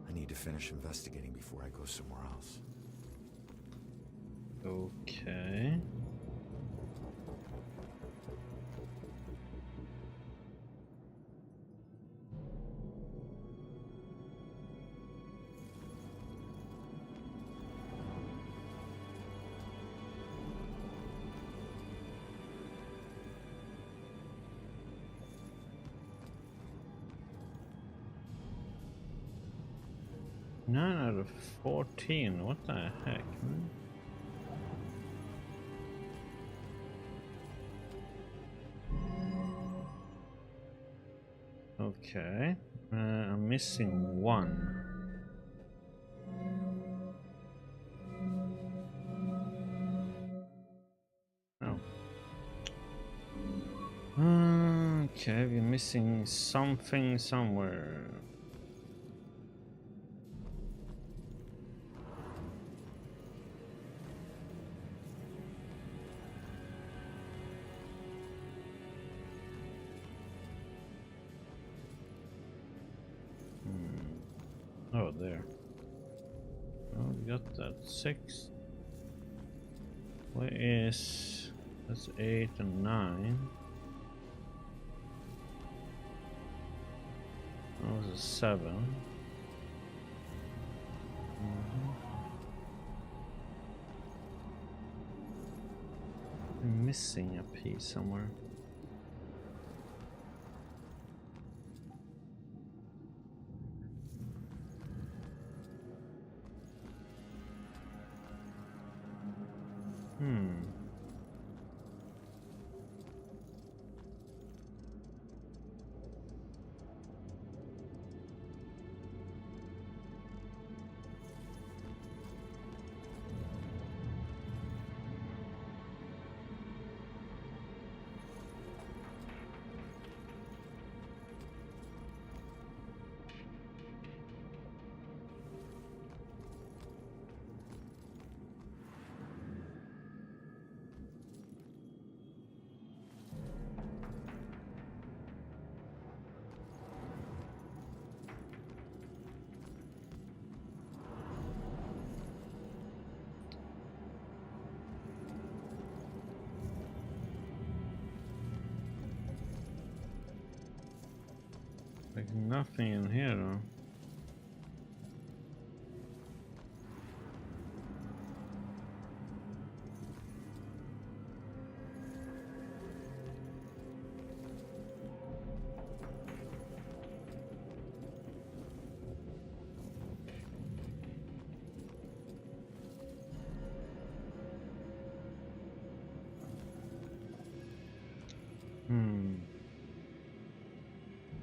I need to finish investigating before I go somewhere else. Okay. 9 out of 14. What the heck, man? Okay. I'm missing one. Oh. Okay, we're missing something somewhere. Oh, there. Oh, we got that 6. Where is... That's 8 and 9. That was a 7. I'm missing a piece somewhere. Like nothing in here though.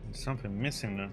There's something missing there.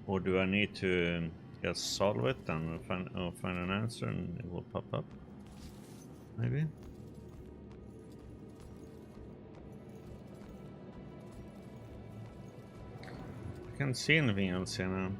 Or do I need to just solve it and find an answer and it will pop up? Maybe? I can't see anything else here now.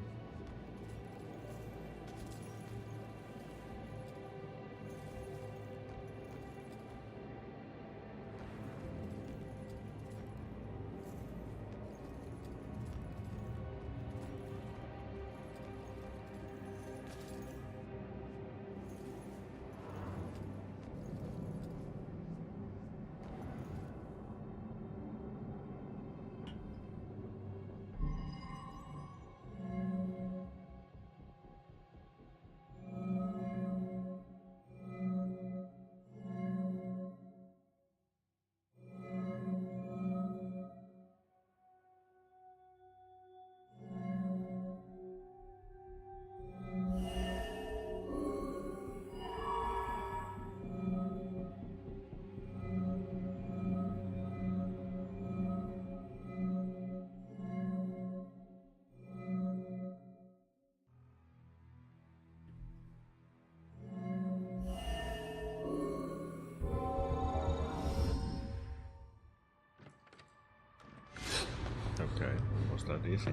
Okay, was that easy?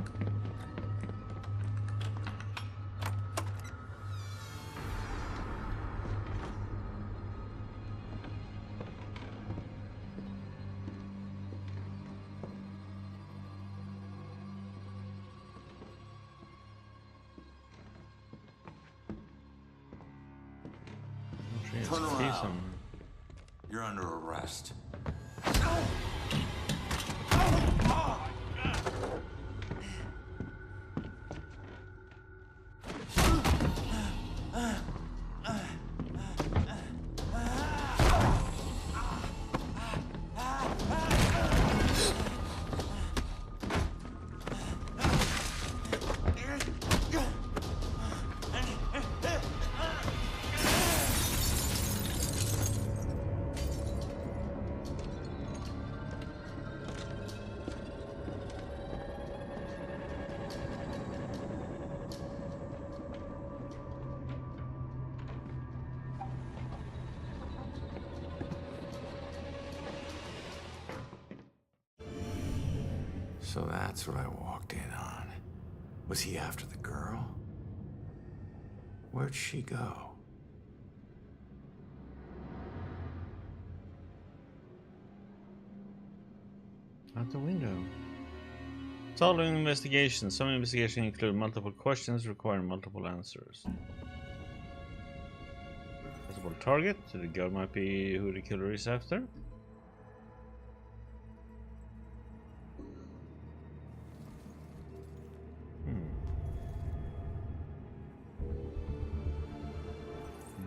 Yes, Turn he's around. on. You're under arrest. So that's what I walked in on. Was he after the girl? Where'd she go? Out the window. Following investigation. Some investigations include multiple questions requiring multiple answers. Possible target. The girl might be who the killer is after.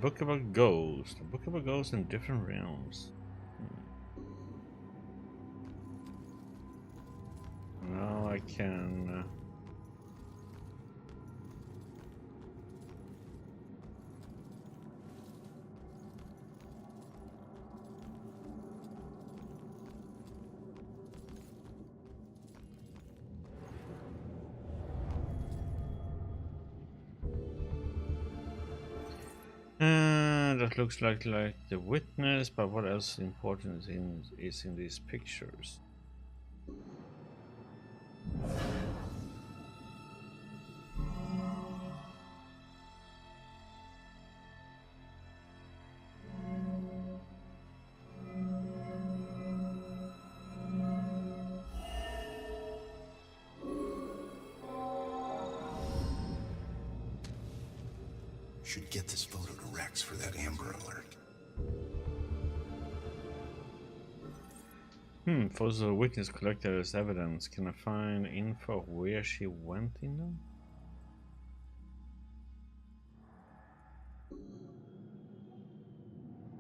Book about ghosts. A book about ghosts in different realms. Now I can... that looks like the witness, but what else important is in these pictures? Should get this photo to Rex for that Amber Alert. Photos of the witness collected as evidence. Can I find info of where she went in them?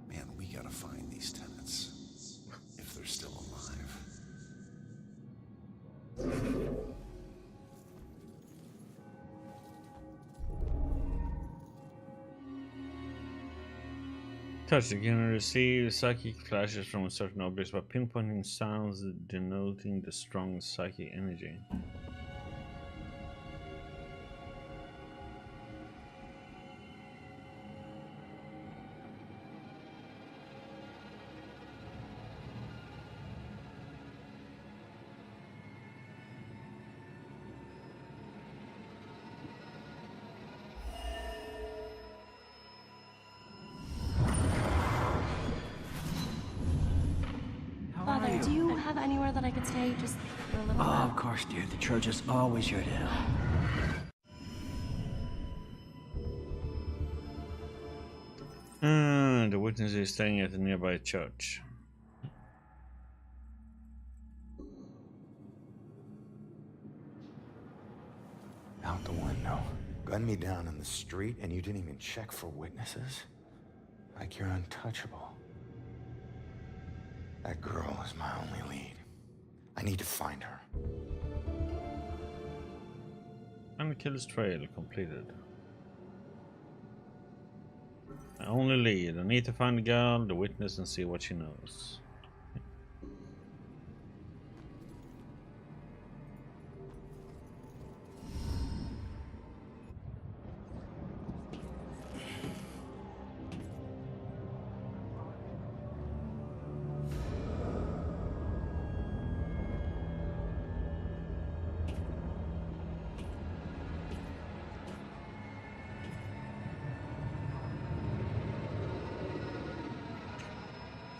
Man, we gotta find these tenants. If they're still alive. Touch. You can receive psychic flashes from certain objects by pinpointing sounds denoting the strong psychic energy. Father, do you have anywhere that I could stay just for a little Oh, bit? of course, dear. The church is always here to help. The witness is staying at a nearby church. Out the window. Gunned me down in the street and you didn't even check for witnesses? Like you're untouchable. That girl is my only lead. I need to find her. And the killer's trail completed. My only lead. I need to find the girl, the witness, and see what she knows.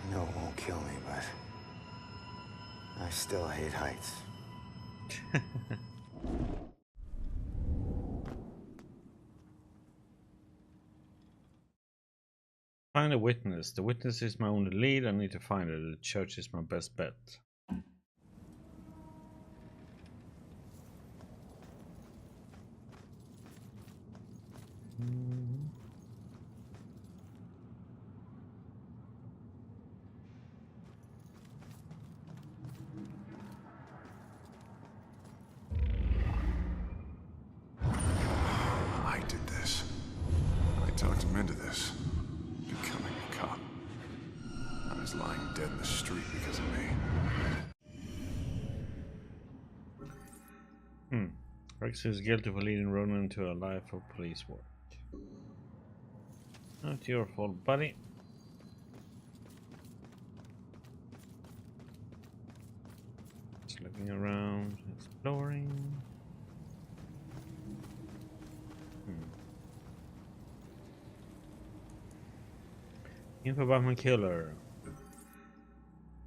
I know it won't kill me, but I still hate heights. Find a witness. The witness is my only lead. I need to find her. The church is my best bet. I did this. I talked him into this. Becoming a cop. I was lying dead in the street because of me. Rex is guilty for leading Ronan to a life of police work. Not your fault, buddy. Just looking around, exploring. Info about my killer.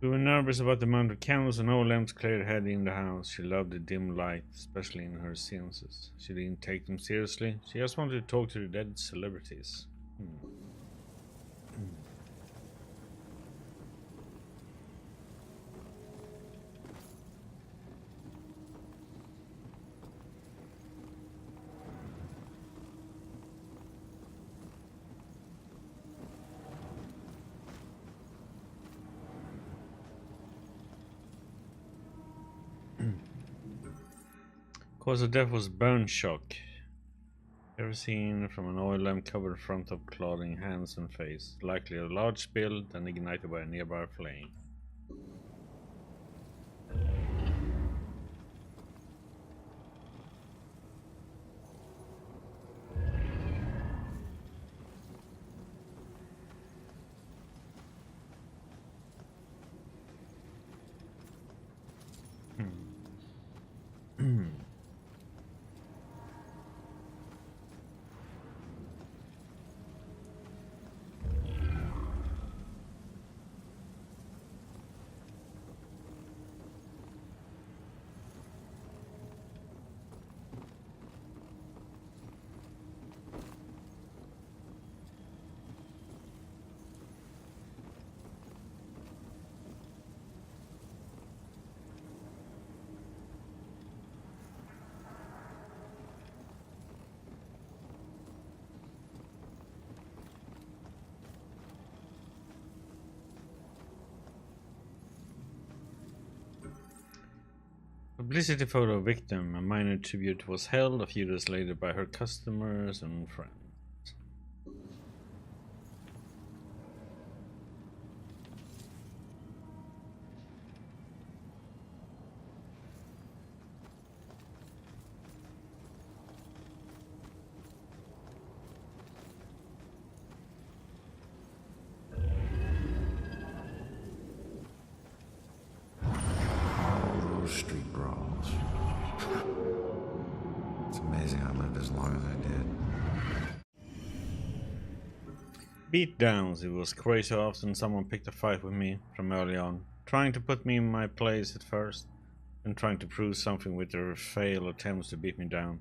We were nervous about the amount of candles and oil lamps Claire had in the house. She loved the dim light, especially in her seances. She didn't take them seriously. She just wanted to talk to the dead celebrities. Cause of death was burn shock. Ever seen from an oil lamp covered front of clothing, hands and face. Likely a large spill, then ignited by a nearby flame. Publicity photo of victim. A minor tribute was held a few days later by her customers and friends. Street brawls. It's amazing I lived as long as I did. Beatdowns. It was crazy often someone picked a fight with me from early on, trying to put me in my place at first, and trying to prove something with their failed attempts to beat me down.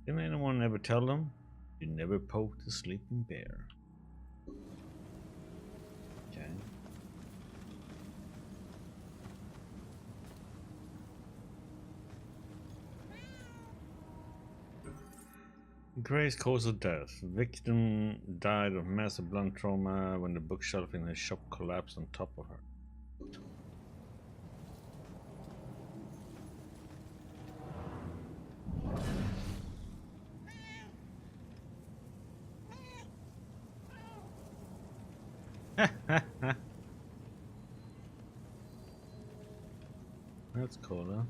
Didn't anyone ever tell them? You never poked a sleeping bear. Okay. Gray's cause of death. Victim died of massive blunt trauma when the bookshelf in his shop collapsed on top of her. That's cool, huh?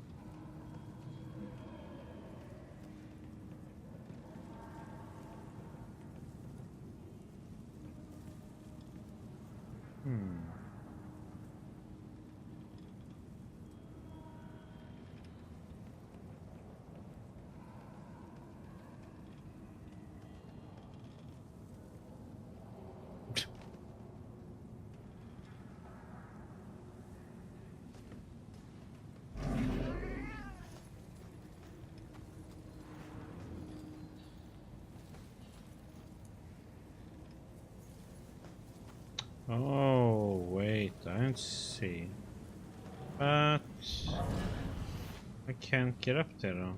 Oh, wait, I don't see. But I can't get up there though.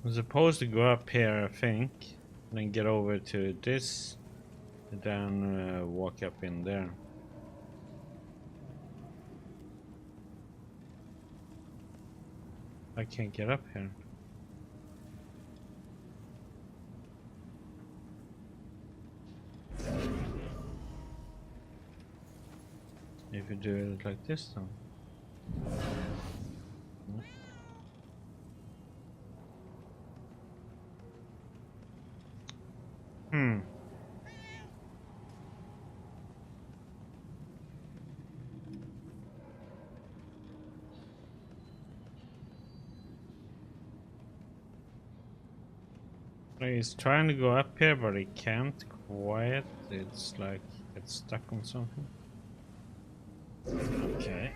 I'm supposed to go up here, I think, and then get over to this, and then walk up in there. I can't get up here. If you do it like this, though. He's trying to go up here, but he can't quite. It's like it's stuck on something. Okay.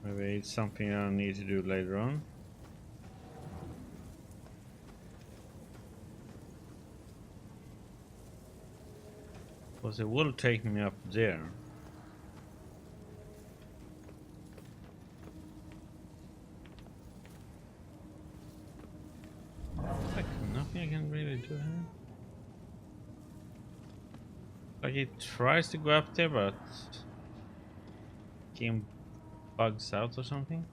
Maybe it's something I need to do later on. Because it will take me up there. Like nothing I can really do here. Like he tries to go up there, but game bugs out or something.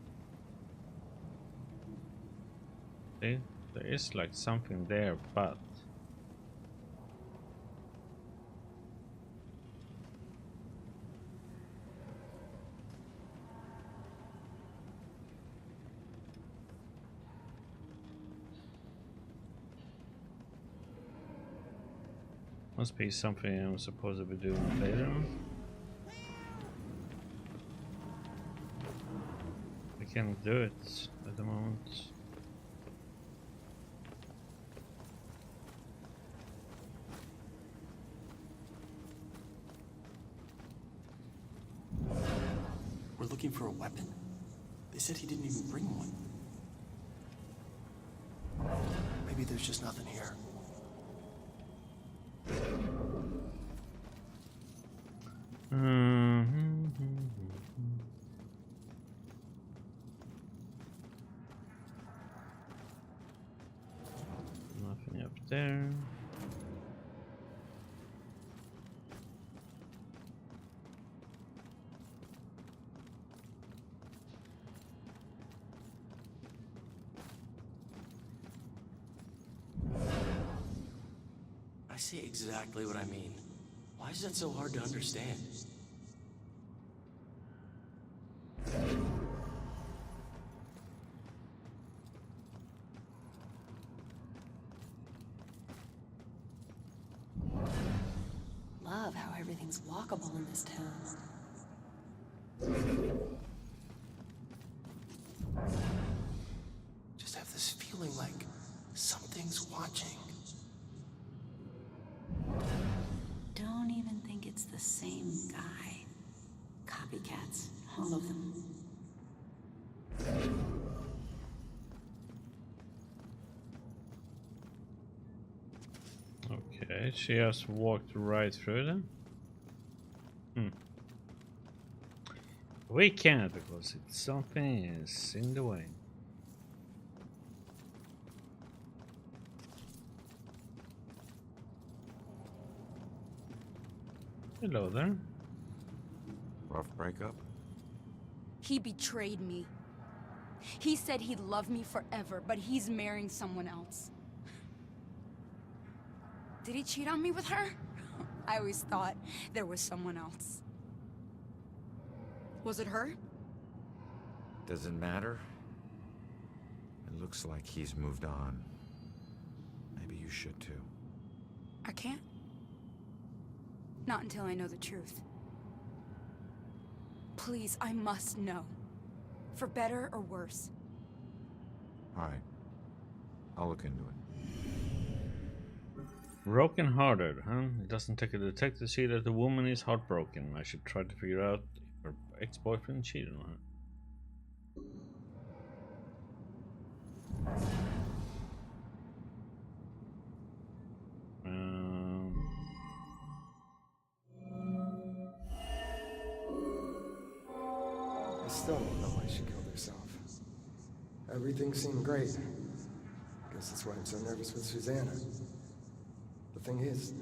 See, there is like something there, but must be something I'm supposed to be doing later on. I can't do it at the moment. We're looking for a weapon. They said he didn't even bring one. Maybe there's just nothing here. Nothing up there. I see exactly what I mean. Why is that so hard to understand? Love how everything's walkable in this town. Just have this feeling like something's watching. Don't even think it's the same guy. Copycats, all of them. Okay, she just walked right through them. We can't because it's something is in the way. Hello there. Rough breakup? He betrayed me. He said he'd love me forever, but he's marrying someone else. Did he cheat on me with her? I always thought there was someone else. Was it her? Does it matter? It looks like he's moved on. Maybe you should too. I can't. Not until I know the truth. Please, I must know. For better or worse. All right. I'll look into it. Broken hearted, huh? It doesn't take a detective to see that the woman is heartbroken. I should try to figure out if her ex-boyfriend cheated on her. I still don't know why she killed herself. Everything seemed great. Guess that's why I'm so nervous with Susanna. The thing is,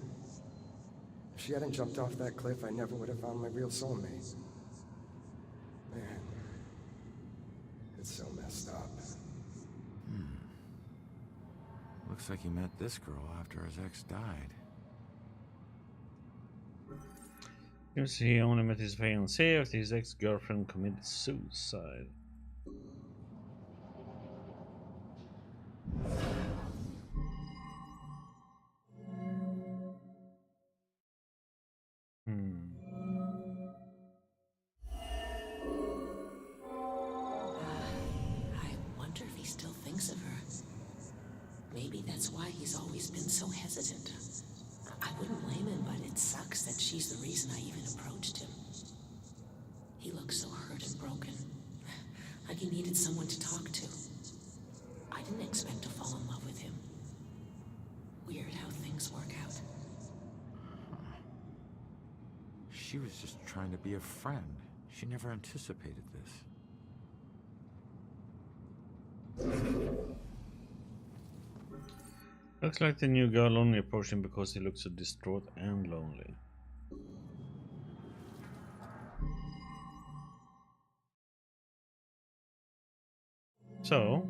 if she hadn't jumped off that cliff, I never would have found my real soulmate. Man, it's so messed up. Looks like he met this girl after his ex died. Seems he only met his fiancée after his ex-girlfriend committed suicide. I wonder if he still thinks of her. Maybe that's why he's always been so hesitant. I wouldn't blame him, but it sucks that she's the reason I even approached him. He looks so hurt and broken. Like he needed someone to talk to. I didn't expect to fall in love with him. Weird how things work out. She was just trying to be a friend. She never anticipated this. Looks like the new girl only approached him because he looks so distraught and lonely. So...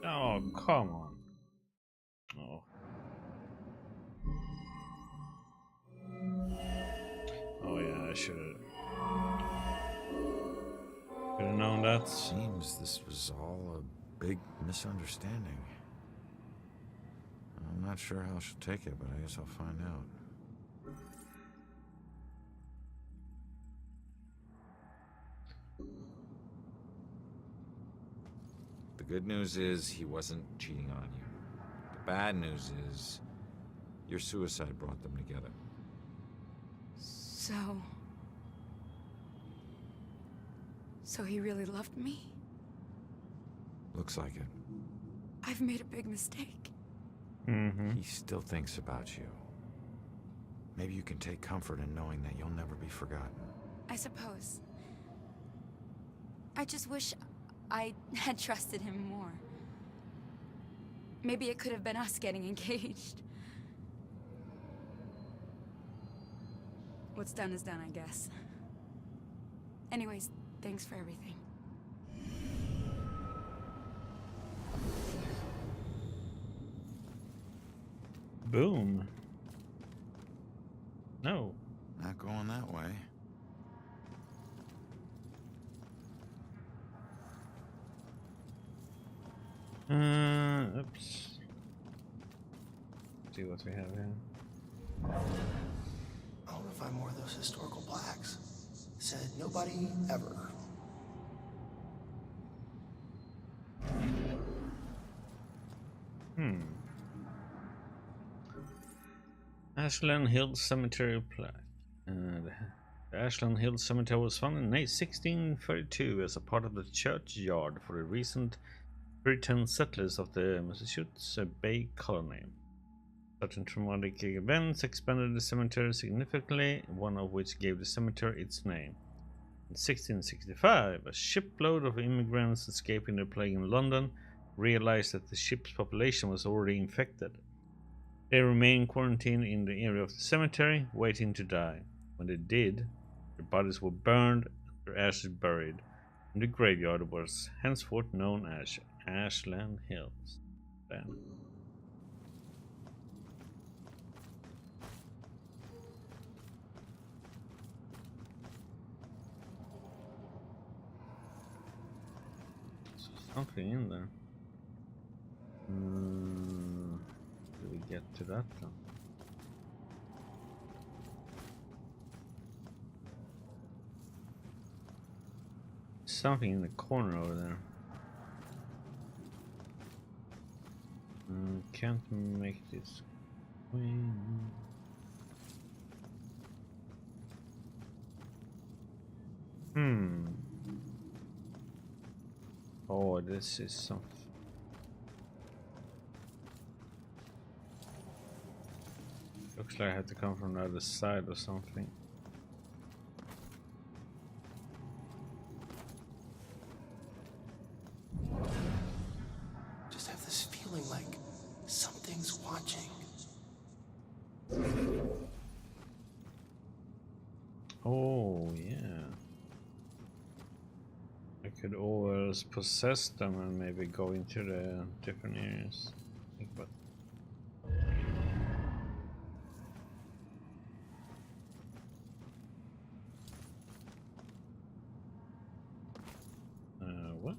oh, come on. Oh. Oh yeah, I should have known that. Seems this was all a big misunderstanding. I'm not sure how she'll take it, but I guess I'll find out. The good news is he wasn't cheating on you. The bad news is your suicide brought them together. So he really loved me? Looks like it. I've made a big mistake. He still thinks about you. Maybe you can take comfort in knowing that you'll never be forgotten. I suppose. I just wish I had trusted him more. Maybe it could have been us getting engaged. What's done is done, I guess. Anyways, thanks for everything. Boom. No. Not going that way. Oops. See what we have here. I want to find more of those historical plaques. Said nobody ever. Ashland Hills Cemetery plaque. The Ashland Hills Cemetery was founded in 1632 as a part of the churchyard for the recent Puritan settlers of the Massachusetts Bay Colony. Certain traumatic events expanded the cemetery significantly, one of which gave the cemetery its name. In 1665, a shipload of immigrants escaping the plague in London realized that the ship's population was already infected. They remained quarantined in the area of the cemetery, waiting to die. When they did, their bodies were burned and their ashes buried in the graveyard was henceforth known as Ashland Hills. Then. Something in there. Do we get to that then? something in the corner over there. Can't make this queen. Oh, this is something. Looks like I have to come from the other side or something. Just have this feeling like something's watching. Oh, yeah. I could always possess them and maybe go into the different areas. Think about what?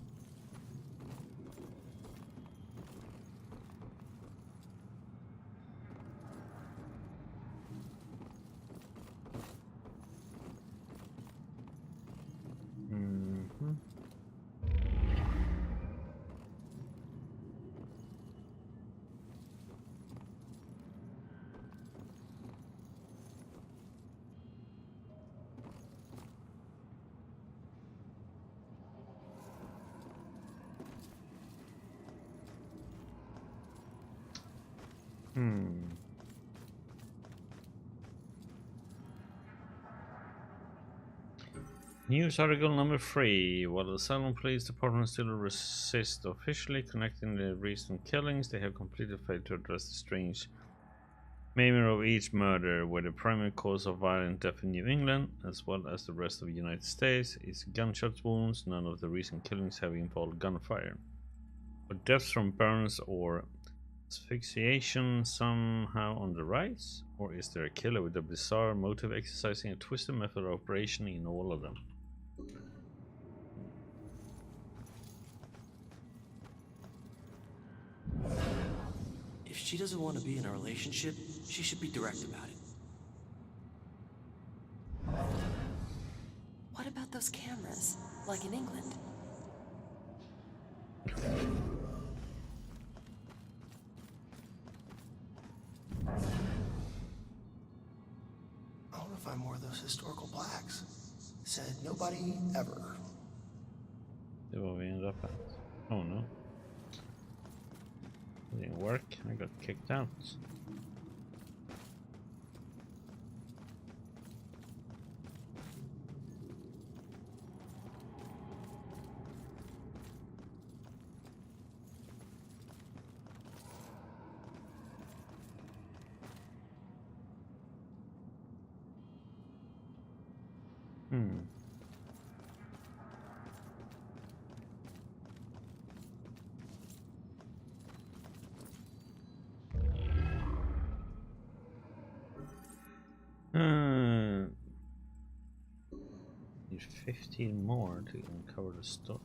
News article number 3. While the Salem Police Department still resists officially connecting the recent killings, they have completely failed to address the strange maiming of each murder, where the primary cause of violent death in New England, as well as the rest of the United States, is gunshot wounds. None of the recent killings have involved gunfire. Are deaths from burns or asphyxiation somehow on the rise? Or is there a killer with a bizarre motive exercising a twisted method of operation in all of them? If she doesn't want to be in a relationship, she should be direct about it. What about those cameras? Like in England? I want to find more of those historical plaques. Said nobody ever. Det var vi ended up at. Oh no. It didn't work. I got kicked out. Need 15 more to uncover the story.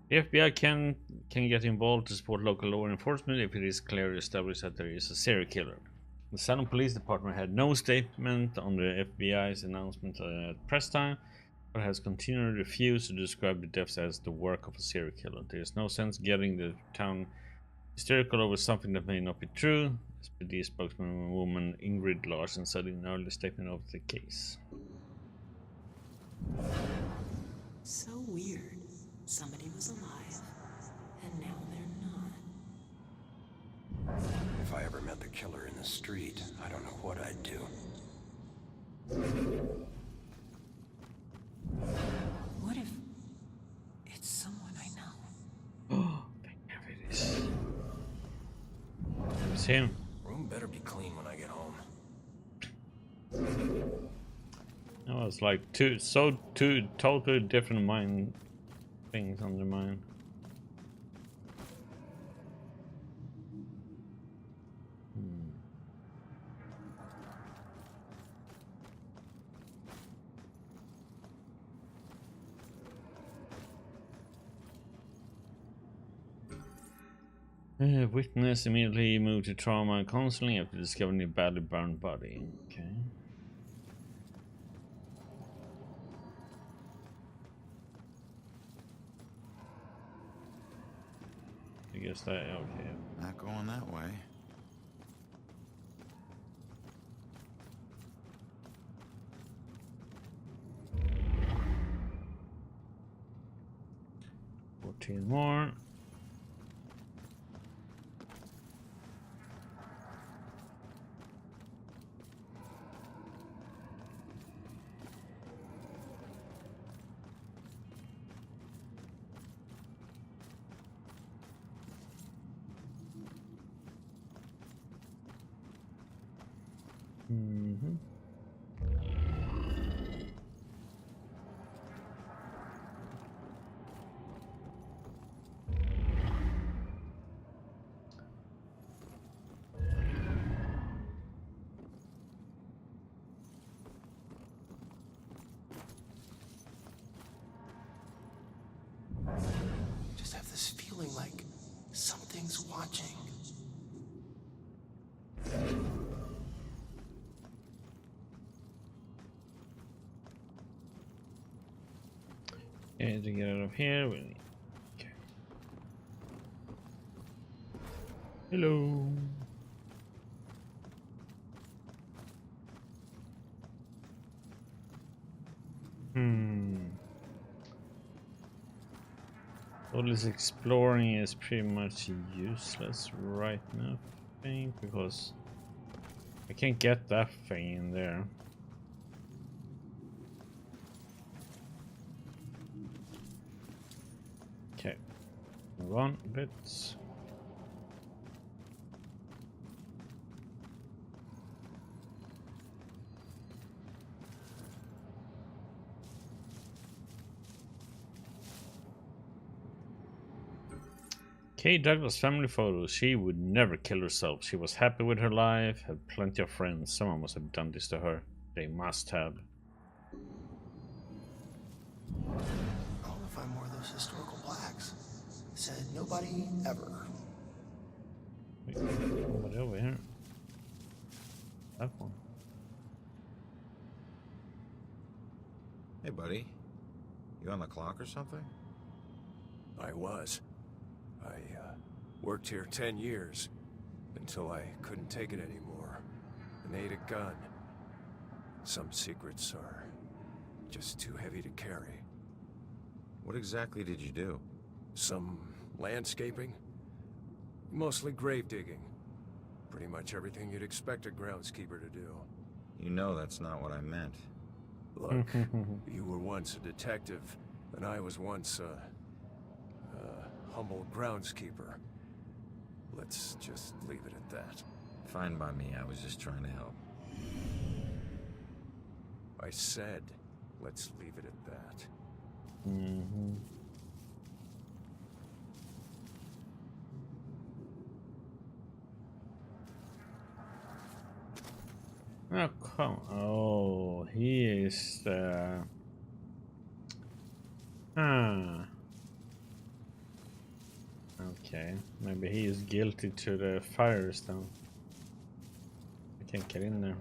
The FBI can get involved to support local law enforcement if it is clearly established that there is a serial killer. The Salem Police Department had no statement on the FBI's announcement at press time, but has continually refused to describe the deaths as the work of a serial killer. There is no sense getting the town hysterical over something that may not be true, SPD spokeswoman Ingrid Larsen said in an early statement of the case. So weird. Somebody was alive, and now they're not. If I ever met the killer in the street, I don't know what I'd do. What if it's someone I know? Oh, it is. It's him. Room better be clean when I get home. No, it's like two totally different mind things on their mind. Witness immediately moved to trauma and counseling after discovering a badly burned body. Okay. Because that, okay. Not going that way. More. Mm-hmm. Just have this feeling like something's watching. Okay, to get out of here, we need. Okay. Hello. All this exploring is pretty much useless right now, I think, because I can't get that thing in there. Okay, move on a bit. Kay Douglas family photos. She would never kill herself. She was happy with her life, had plenty of friends. Someone must have done this to her. They must have. I want to find more of those historical plaques. It said nobody ever. Wait, nobody over here. That one. Hey, buddy. You on the clock or something? I was. I worked here 10 years until I couldn't take it anymore and ate a gun. Some secrets are just too heavy to carry. What exactly did you do? Some landscaping, mostly grave digging. Pretty much everything you'd expect a groundskeeper to do. You know that's not what I meant. Look, you were once a detective, and I was once a humble groundskeeper. Let's just leave it at that. Fine by me, I was just trying to help. I said, let's leave it at that. Mm-hmm. Oh, come. Oh, he is the. Okay, maybe he is guilty to the Firestone. I can't get in there.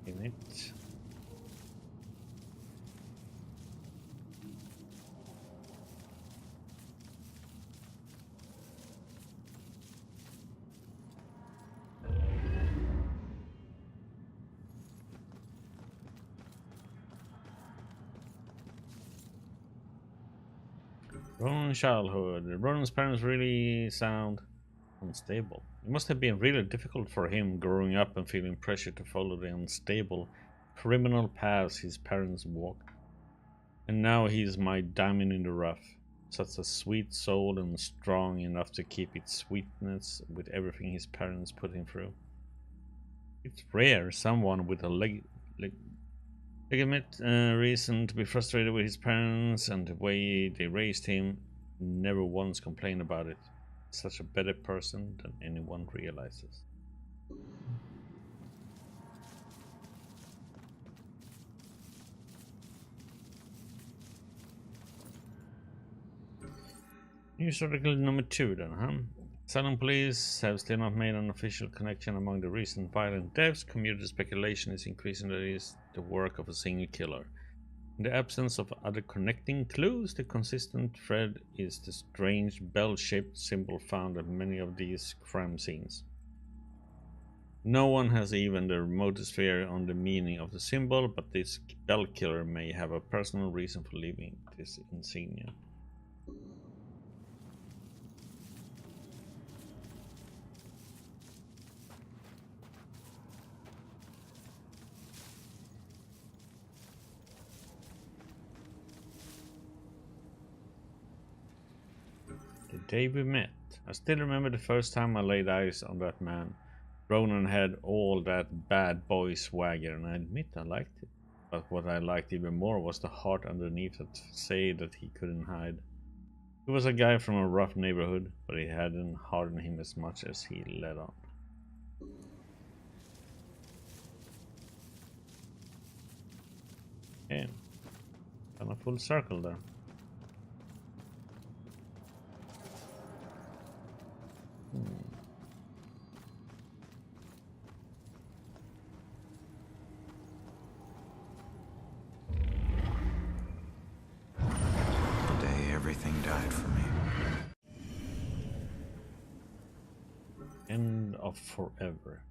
In it. Ronan's childhood. Ronan's parents really sound unstable. It must have been really difficult for him growing up and feeling pressure to follow the unstable, criminal paths his parents walked. And now he's my diamond in the rough. Such a sweet soul and strong enough to keep its sweetness with everything his parents put him through. It's rare someone with a legitimate reason to be frustrated with his parents and the way they raised him, never once complained about it. Such a better person than anyone realizes. News article number 2 then, huh? Salem police have still not made an official connection among the recent violent deaths. Community speculation is increasing that it is the work of a single killer. In the absence of other connecting clues, the consistent thread is the strange bell-shaped symbol found at many of these crime scenes. No one has even the remotest fear on the meaning of the symbol, but this bell killer may have a personal reason for leaving this insignia. The day we met. I still remember the first time I laid eyes on that man. Ronan had all that bad boy swagger, and I admit I liked it. But what I liked even more was the heart underneath that say that he couldn't hide. He was a guy from a rough neighborhood, but he hadn't hardened him as much as he let on. Yeah, kind of full circle there. The day everything died for me. End of forever.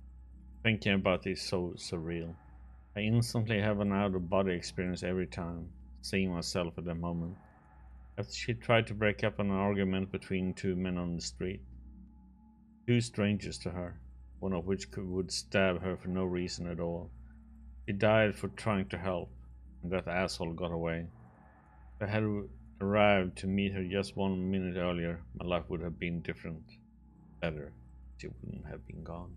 Thinking about this is so surreal. I instantly have an out-of-body experience every time, seeing myself at the moment. After she tried to break up an argument between two men on the street. Two strangers to her, one of which would stab her for no reason at all. She died for trying to help, and that asshole got away. If I had arrived to meet her just 1 minute earlier, my life would have been different. Better. She wouldn't have been gone.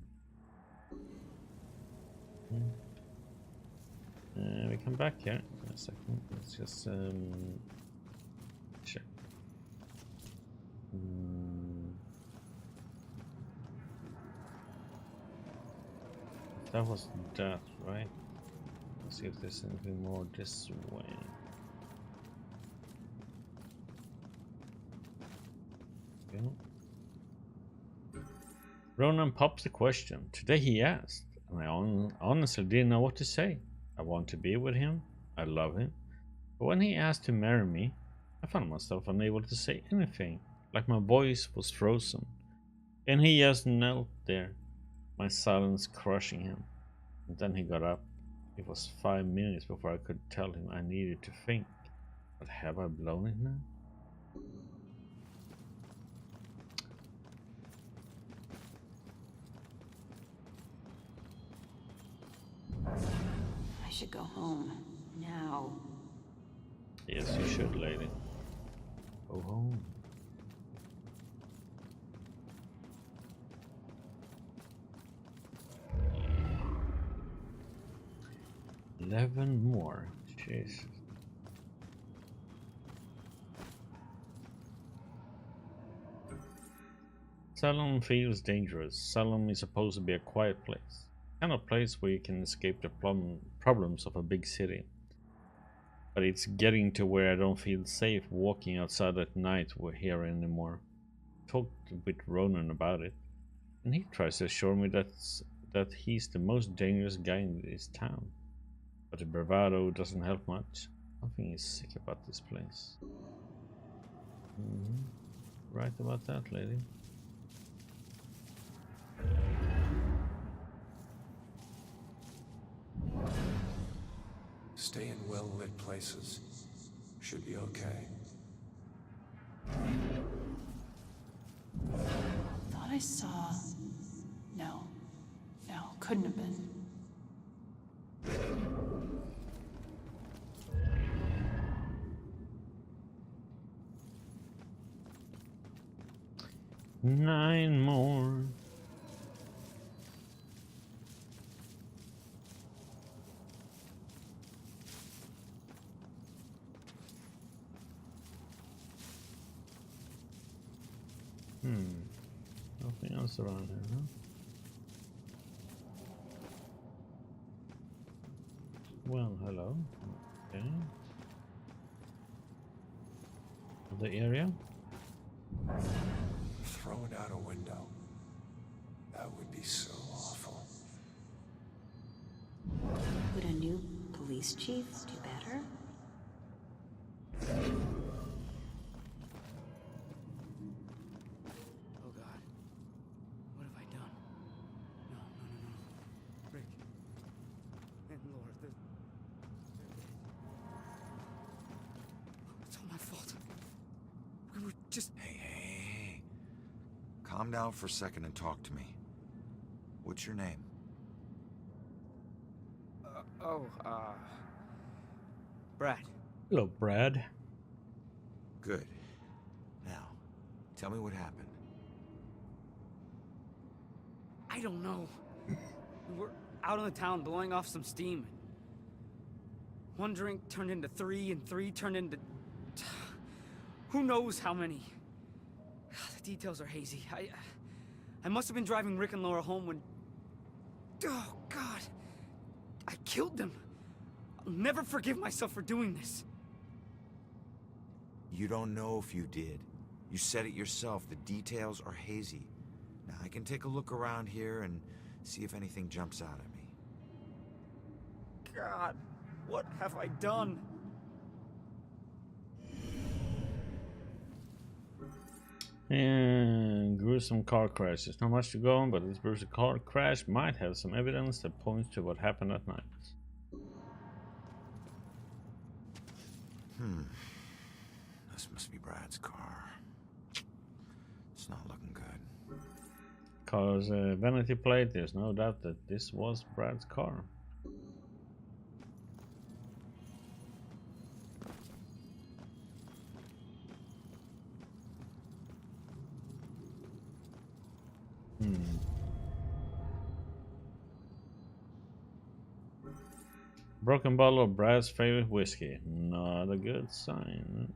We come back here in a second. Let's just check. That was that, right? Let's see if there's anything more this way. Yeah. Ronan pops the question. Today he asked, and I honestly didn't know what to say. I want to be with him. I love him. But when he asked to marry me, I found myself unable to say anything, like my voice was frozen. And he just knelt there, my silence crushing him. And then he got up. It was 5 minutes before I could tell him I needed to think. But have I blown it now? I should go home. Now. Yes, you should, lady. Go home. $11 more. Jeez. Salem feels dangerous. Salem is supposed to be a quiet place. Kind of place where you can escape the problems of a big city. But it's getting to where I don't feel safe walking outside at night here anymore. I talked with Ronan about it, and he tries to assure me that he's the most dangerous guy in this town. But the bravado doesn't help much. Something is sick about this place. Right about that, lady. Stay in well-lit places. Should be okay. Thought I saw... No. No, couldn't have been. Nine more. Nothing else around here, huh? Well, hello. Okay. The area? Throw it out a window. That would be so awful. Would a new police chief do better? calm down for a second and talk to me. What's your name? Brad. Hello, Brad. Good. Now, tell me what happened. I don't know. We were out in the town blowing off some steam. One drink turned into three, and three turned into... who knows how many. The details are hazy. I must have been driving Rick and Laura home when... oh, God. I killed them. I'll never forgive myself for doing this. You don't know if you did. You said it yourself. The details are hazy. Now, I can take a look around here and see if anything jumps out at me. God, what have I done? And gruesome car crash. There's not much to go on, but this gruesome car crash might have some evidence that points to what happened at night. This must be Brad's car. It's not looking good. Car's vanity plate, there's no doubt that this was Brad's car. Broken bottle of Brad's favorite whiskey. Not a good sign.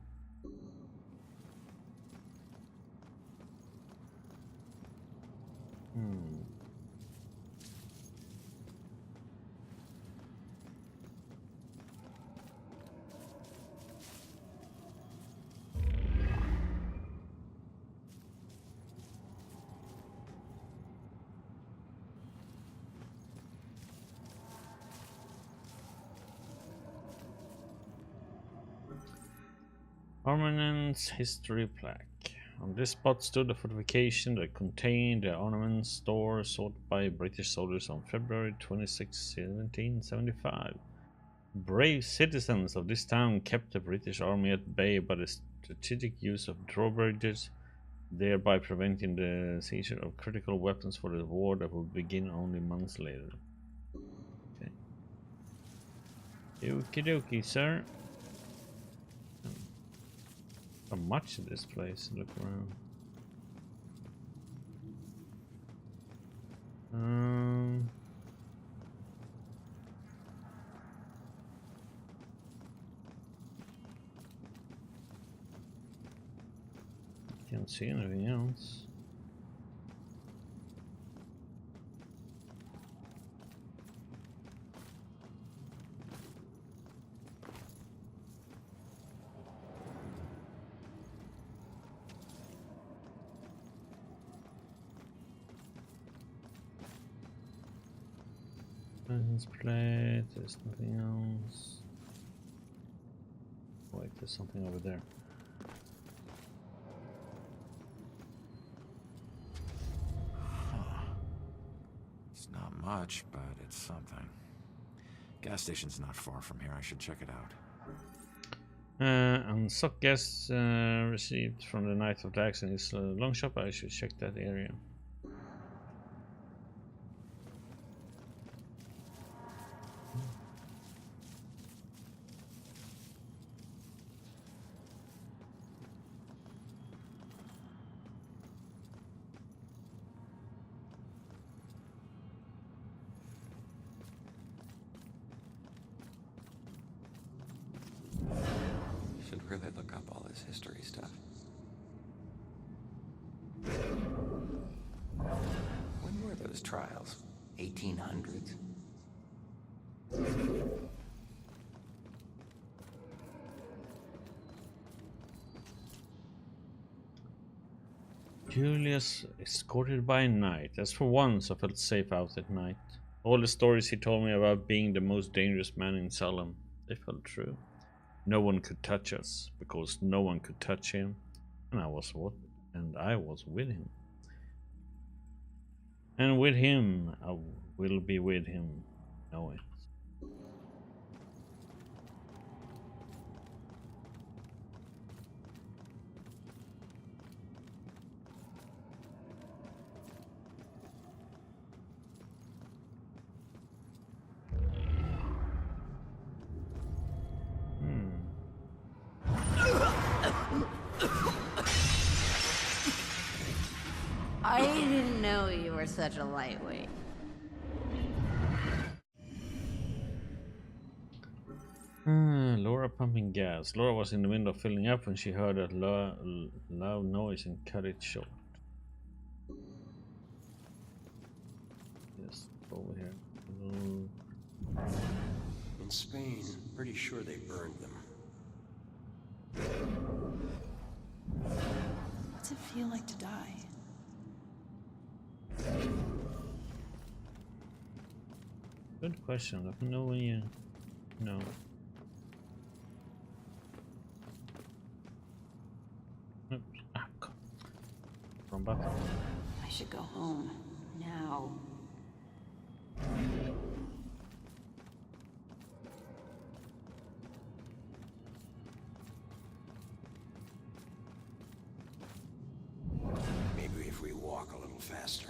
Armaments history plaque. On this spot stood a fortification that contained the armaments store sought by British soldiers on February 26, 1775. Brave citizens of this town kept the British army at bay by the strategic use of drawbridges, thereby preventing the seizure of critical weapons for the war that would begin only months later. Okay. Okie dokie, sir. Not much of this place. Look around. Can't see anything else. License plate, there's nothing else. Wait, there's something over there. It's not much, but it's something. Gas station's not far from here. I should check it out. Unsucked gas received from the night of the accident is a long shop. I should check that area. Should really look up all this history stuff. When were those trials? 1800s? Julius escorted by night. As for once, I felt safe out at night. All the stories he told me about being the most dangerous man in Salem, they felt true. No one could touch us, because no one could touch him, and I was with him. And with him, I will be with him, know it. You're such a lightweight. Laura pumping gas. Laura was in the window filling up when she heard a loud noise and cut it short. Yes, over here. In Spain, pretty sure they burned them. What's it feel like to die? Good question. Let me know when you know. Oops. Ah, wrong button. I should go home. Now. Maybe if we walk a little faster.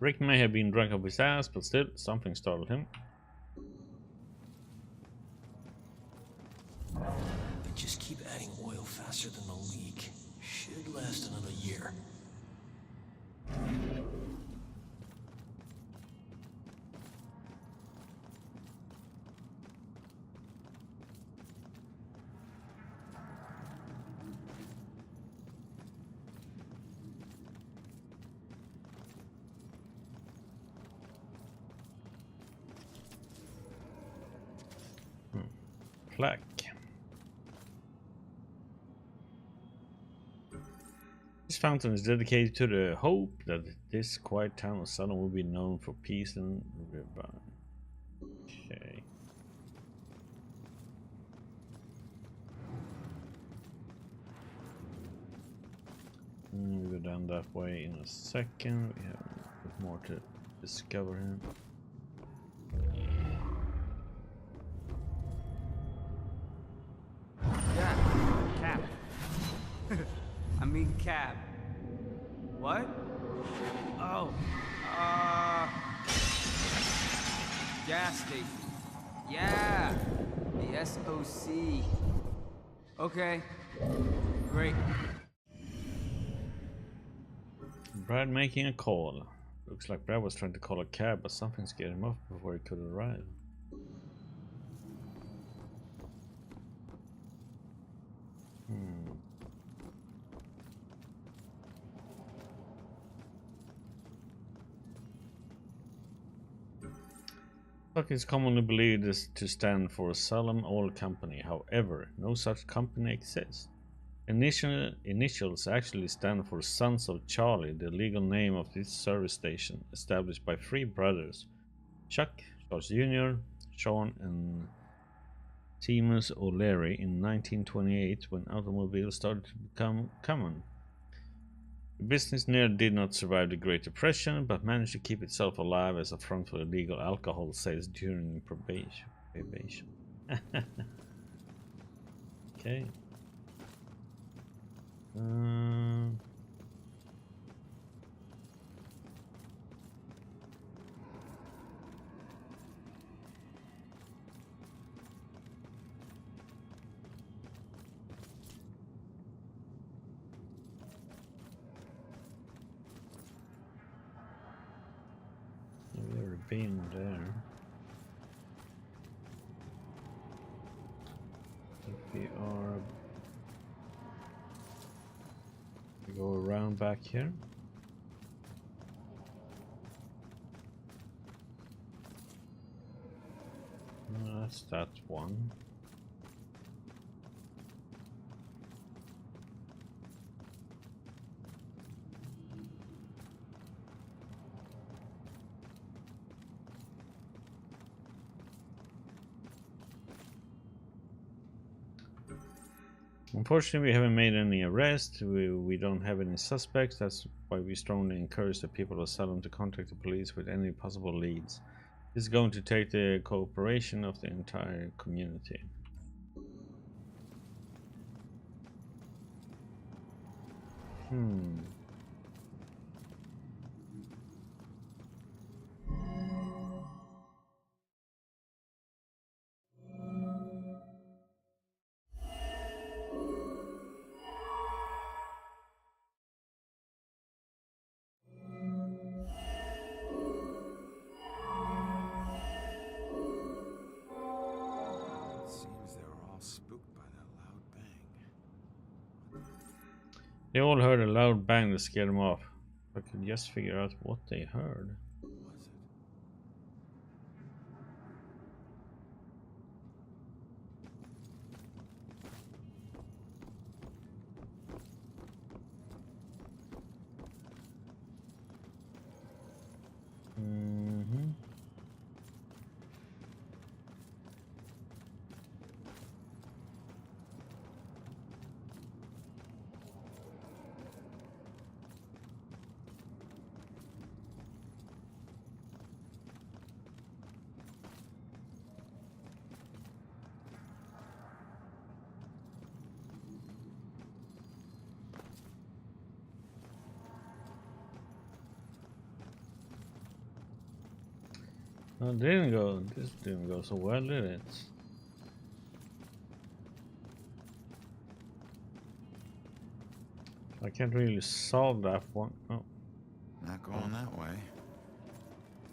Rick may have been drunk off his ass, but still, something startled him. They just keep adding oil faster than the leak. Should last another year. Plaque. This fountain is dedicated to the hope that this quiet town of Salem will be known for peace and revival. Okay. We'll go down that way in a second. We have a bit more to discover here. Cab. I mean cab. What? Oh. Gas station. Yeah. The SOC. Okay. Great. Brad making a call. Looks like Brad was trying to call a cab, but something scared him off before he could arrive. SOC is commonly believed to stand for Salem Oil Company. However, no such company exists. Initials actually stand for Sons of Charlie, the legal name of this service station, established by three brothers, Chuck, Charles Jr., Sean, and Seamus O'Leary in 1928 when automobiles started to become common. The business nearly did not survive the Great Depression, but managed to keep itself alive as a front for illegal alcohol sales during probation. Okay. We've already been there. If we are... we go around back here. That's that one. Unfortunately, we haven't made any arrests. We don't have any suspects. That's why we strongly encourage the people of Salem to contact the police with any possible leads. This is going to take the cooperation of the entire community. Seems they were all spooked by that loud bang. They all heard a loud bang that scared them off. I could just figure out what they heard. Was it? No, this didn't go so well, did it? I can't really solve that one. Oh. Not going that way.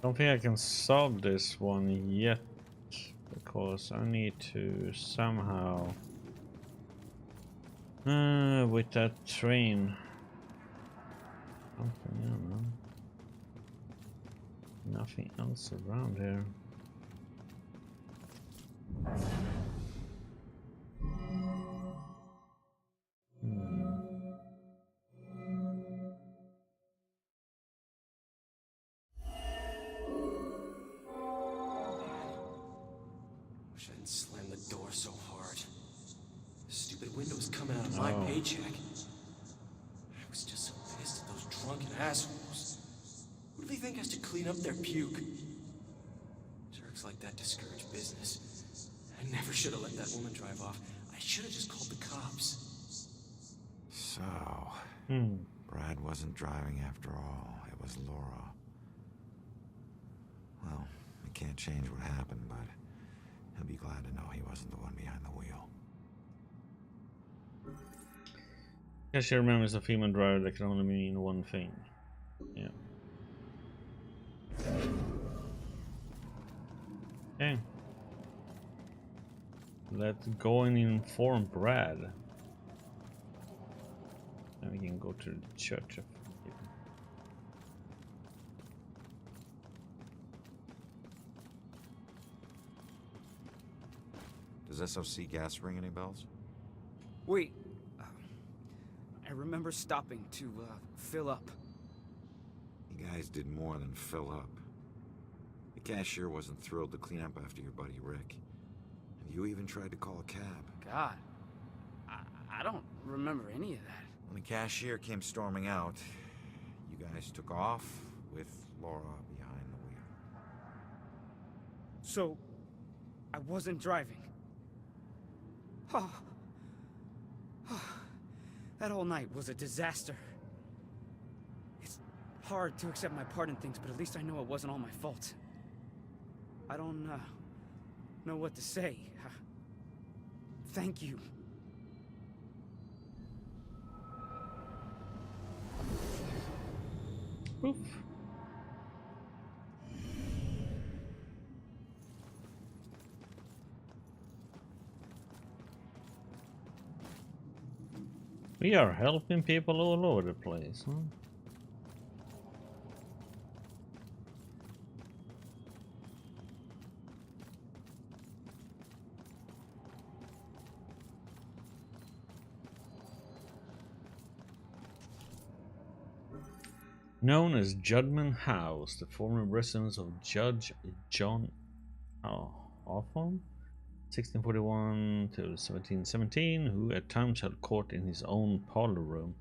Don't think I can solve this one yet, because I need to somehow with that train. Something, I don't know. Nothing else around here. Wish I hadn't slammed the door so hard. The stupid window was coming out of my paycheck. I was just so pissed at those drunken assholes. Who do they think has to clean up their puke? Jerks like that discourage business. I never should have let that woman drive off. I should have just called the cops. So, Brad wasn't driving after all. It was Laura. Well, we can't change what happened, but he'll be glad to know he wasn't the one behind the wheel. Guess she remembers a female driver that can only mean one thing. Yeah. Okay. Let's go and inform Brad. And we can go to the church. Does SOC gas ring any bells? Wait. I remember stopping to fill up. You guys did more than fill up. The cashier wasn't thrilled to clean up after your buddy Rick. And you even tried to call a cab. God. I don't remember any of that. When the cashier came storming out, you guys took off with Laura behind the wheel. So, I wasn't driving. That whole night was a disaster. It's hard to accept my part in things, but at least I know it wasn't all my fault. I don't know what to say. Thank you. Oof. We are helping people all over the place, huh? Known as Judgment House, the former residence of Judge John Hawthorne, 1641 to 1717, who at times held court in his own parlor room,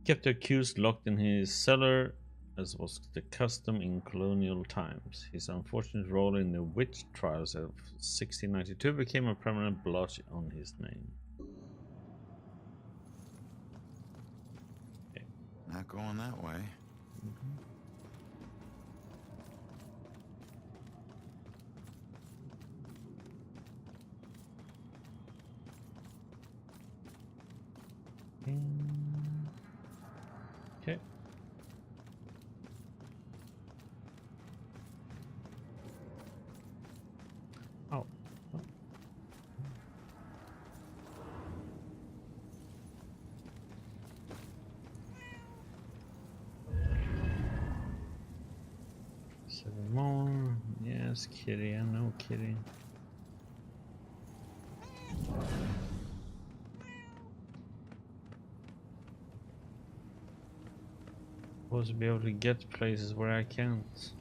kept the accused locked in his cellar, as was the custom in colonial times. His unfortunate role in the witch trials of 1692 became a permanent blotch on his name. Not going that way. Okay. Oh. Seven more. Yes, kitty. I know, kitty. Supposed to be able to get places where I can't.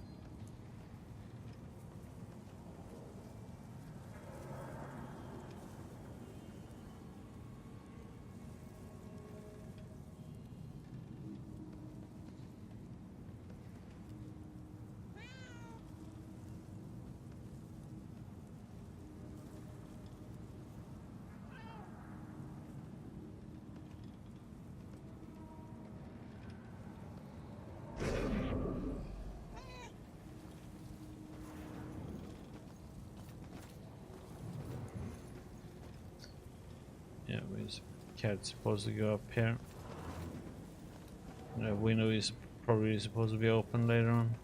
Yeah, where's cat supposed to go up here? The window is probably supposed to be open later on.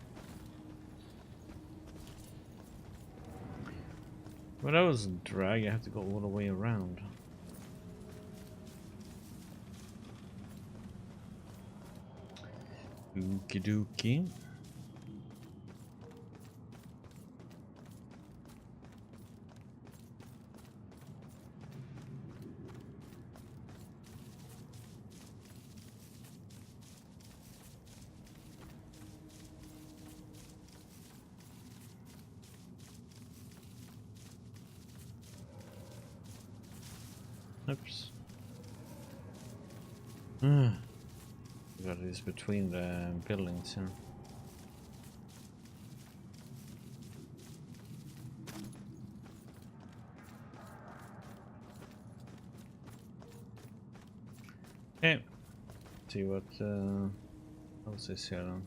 But that was a drag, I have to go all the way around. Okie dokie. Oops. Got this between the buildings here. Okay. See what how's this here then?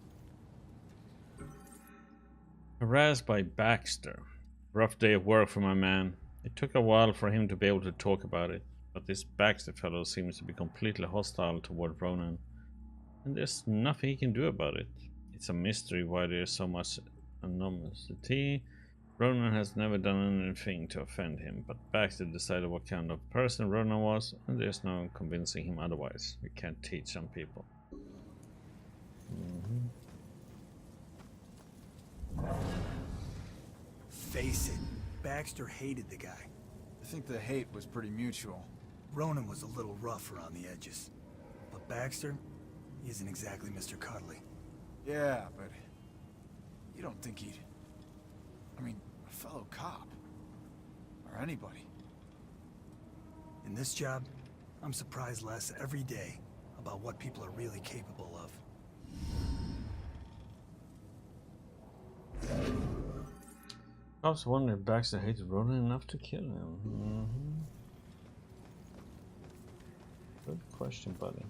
Harassed by Baxter. Rough day of work for my man. It took a while for him to be able to talk about it, but this Baxter fellow seems to be completely hostile toward Ronan, and there's nothing he can do about it. It's a mystery why there's so much animosity. Ronan has never done anything to offend him, but Baxter decided what kind of person Ronan was, and there's no convincing him otherwise. We can't teach some people. Face it, Baxter hated the guy. I think the hate was pretty mutual. Ronan was a little rough around the edges. But Baxter, he isn't exactly Mr. Cuddly. Yeah, but you don't think he'd... I mean, a fellow cop. Or anybody. In this job, I'm surprised less every day about what people are really capable of. I was wondering if Baxter hated Ronan enough to kill him. Good question, buddy.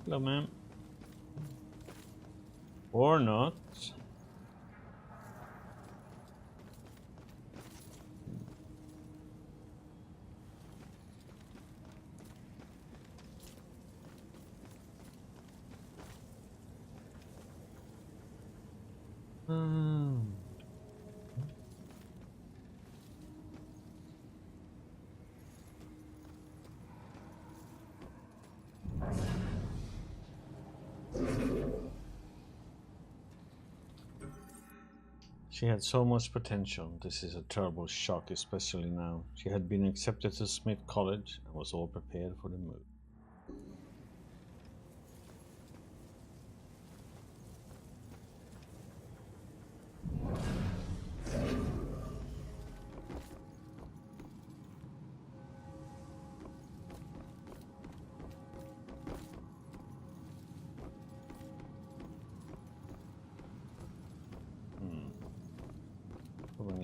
Hello, ma'am. Or not. She had so much potential. This is a terrible shock, especially now. She had been accepted to Smith College and was all prepared for the move.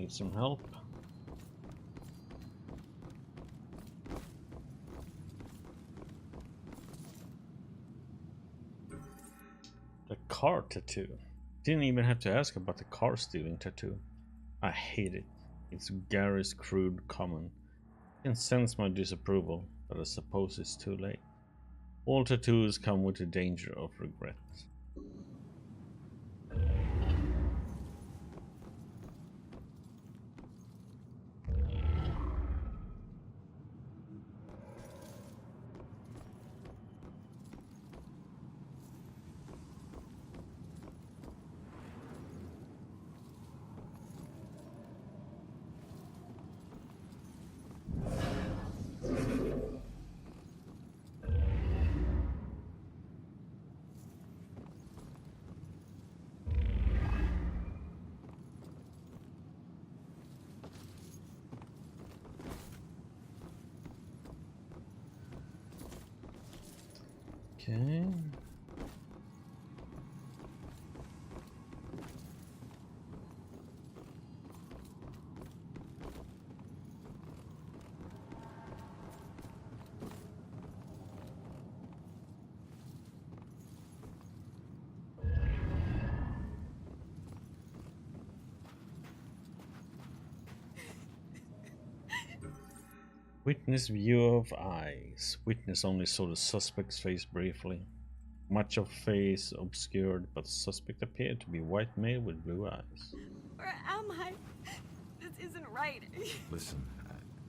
need some help. The car tattoo. Didn't even have to ask about the car stealing tattoo. I hate it. It's Gary's crude comment. I can sense my disapproval, but I suppose it's too late. All tattoos come with the danger of regret. Okay. Witness view of eyes. Witness only saw the suspect's face briefly. Much of face obscured, but the suspect appeared to be white male with blue eyes. Where am I? This isn't right. Listen,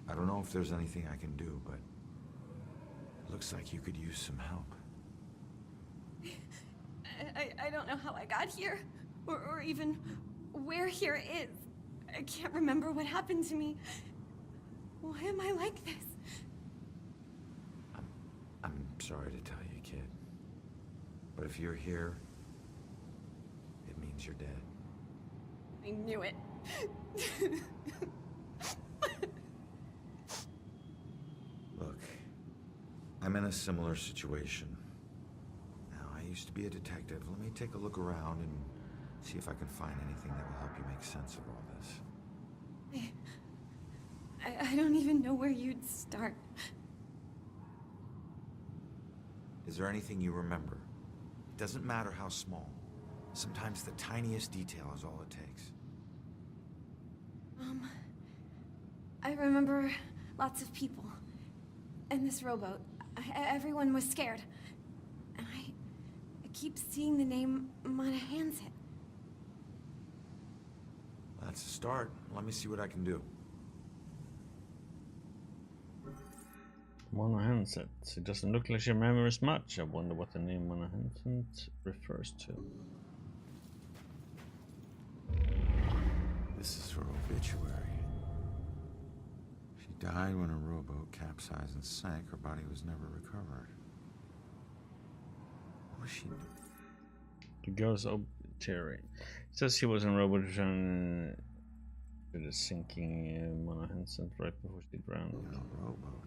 I don't know if there's anything I can do, but it looks like you could use some help. I don't know how I got here, or even where here is. I can't remember what happened to me. Why am I like this? I'm sorry to tell you, kid. But if you're here, it means you're dead. I knew it. Look, I'm in a similar situation. Now, I used to be a detective. Let me take a look around and see if I can find anything that will help you make sense of all this. I don't even know where you'd start. Is there anything you remember? It doesn't matter how small. Sometimes the tiniest detail is all it takes. I remember lots of people. And this rowboat. Everyone was scared. And I keep seeing the name Monahanset. That's a start. Let me see what I can do. Monahanset. It doesn't look like she remembers much. I wonder what the name Monahanset refers to. This is her obituary. She died when a rowboat capsized and sank. Her body was never recovered. What was she doing? The girl's obituary. It says she was in a rowboat returning to the sinking Monahanset right before she drowned. A rowboat.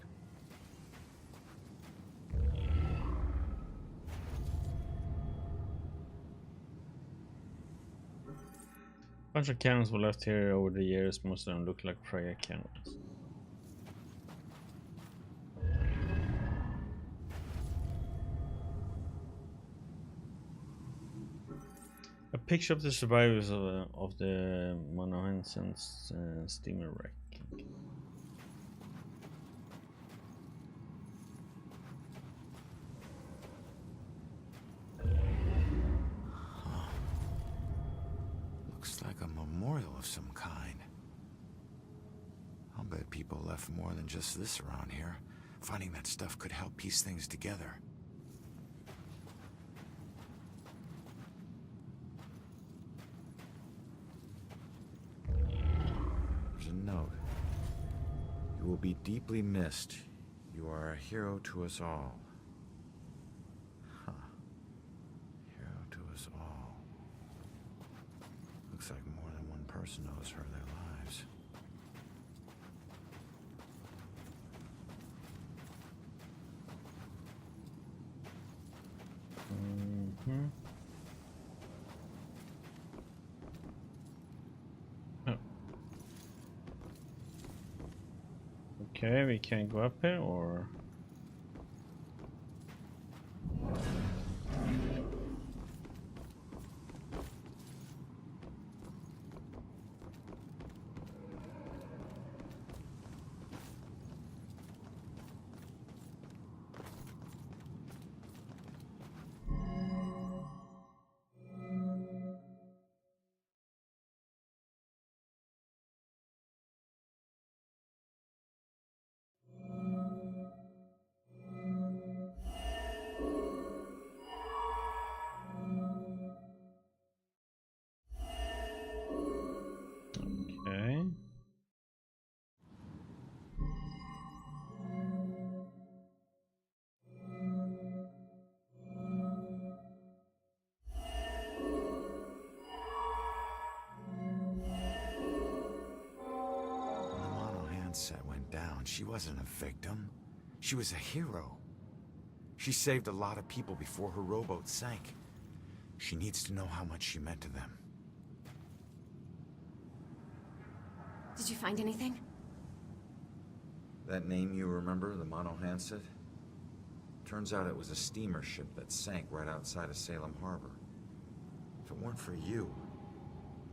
A bunch of cannons were left here over the years. Most of them look like Freya cannons. A picture of the survivors of the Monahanset's steamer wreck. Looks like a memorial of some kind. I'll bet people left more than just this around here. Finding that stuff could help piece things together. There's a note. You will be deeply missed. You are a hero to us all. Huh. Hero to us all. Looks like more than one person owes her their lives. Mm-hmm. Oh. Okay, we can't go up here, or... Okay. Set went down, she wasn't a victim. She was a hero. She saved a lot of people before her rowboat sank. She needs to know how much she meant to them. Did you find anything? That name you remember, the Mono Hanset? Turns out it was a steamer ship that sank right outside of Salem Harbor. If it weren't for you,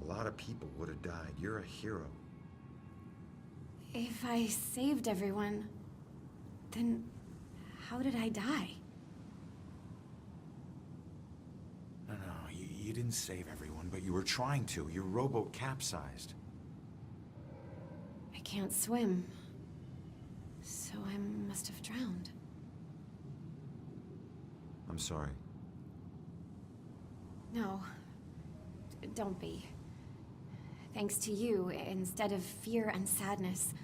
a lot of people would have died. You're a hero. If I saved everyone, then how did I die? No, you didn't save everyone, but you were trying to. Your rowboat capsized. I can't swim, so I must have drowned. I'm sorry. No, don't be. Thanks to you, instead of fear and sadness,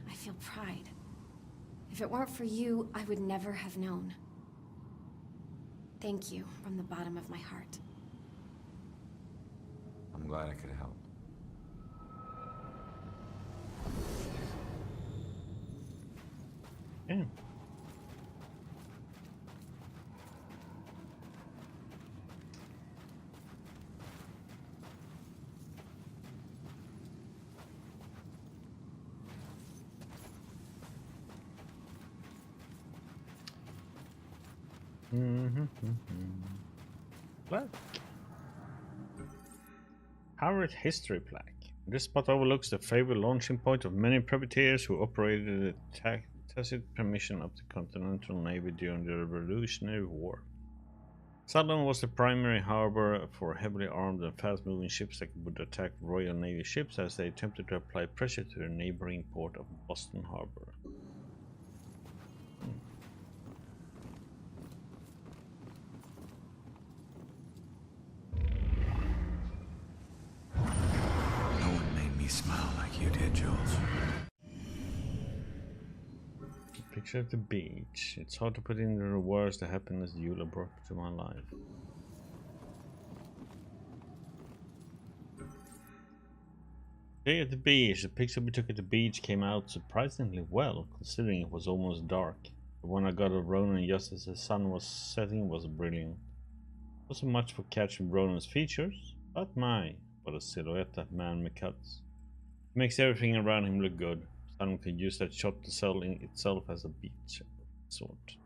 I feel pride. If it weren't for you, I would never have known. Thank you from the bottom of my heart. I'm glad I could help. Yeah. Plaque. Harvard History Plaque. This spot overlooks the favorite launching point of many privateers who operated the tacit permission of the Continental Navy during the Revolutionary War. Salem was the primary harbor for heavily armed and fast-moving ships that would attack Royal Navy ships as they attempted to apply pressure to the neighboring port of Boston Harbor. No one made me smile like you did, Jules. Picture of the beach. It's hard to put in the words the happiness Eula brought to my life. Day at the beach. The picture we took at the beach came out surprisingly well, considering it was almost dark. The one I got of Ronan just as the sun was setting was brilliant. Not so much for catching Ronan's features, but my, what a silhouette that man cuts. It makes everything around him look good. Someone could use that shot to sell in itself as a beach sort.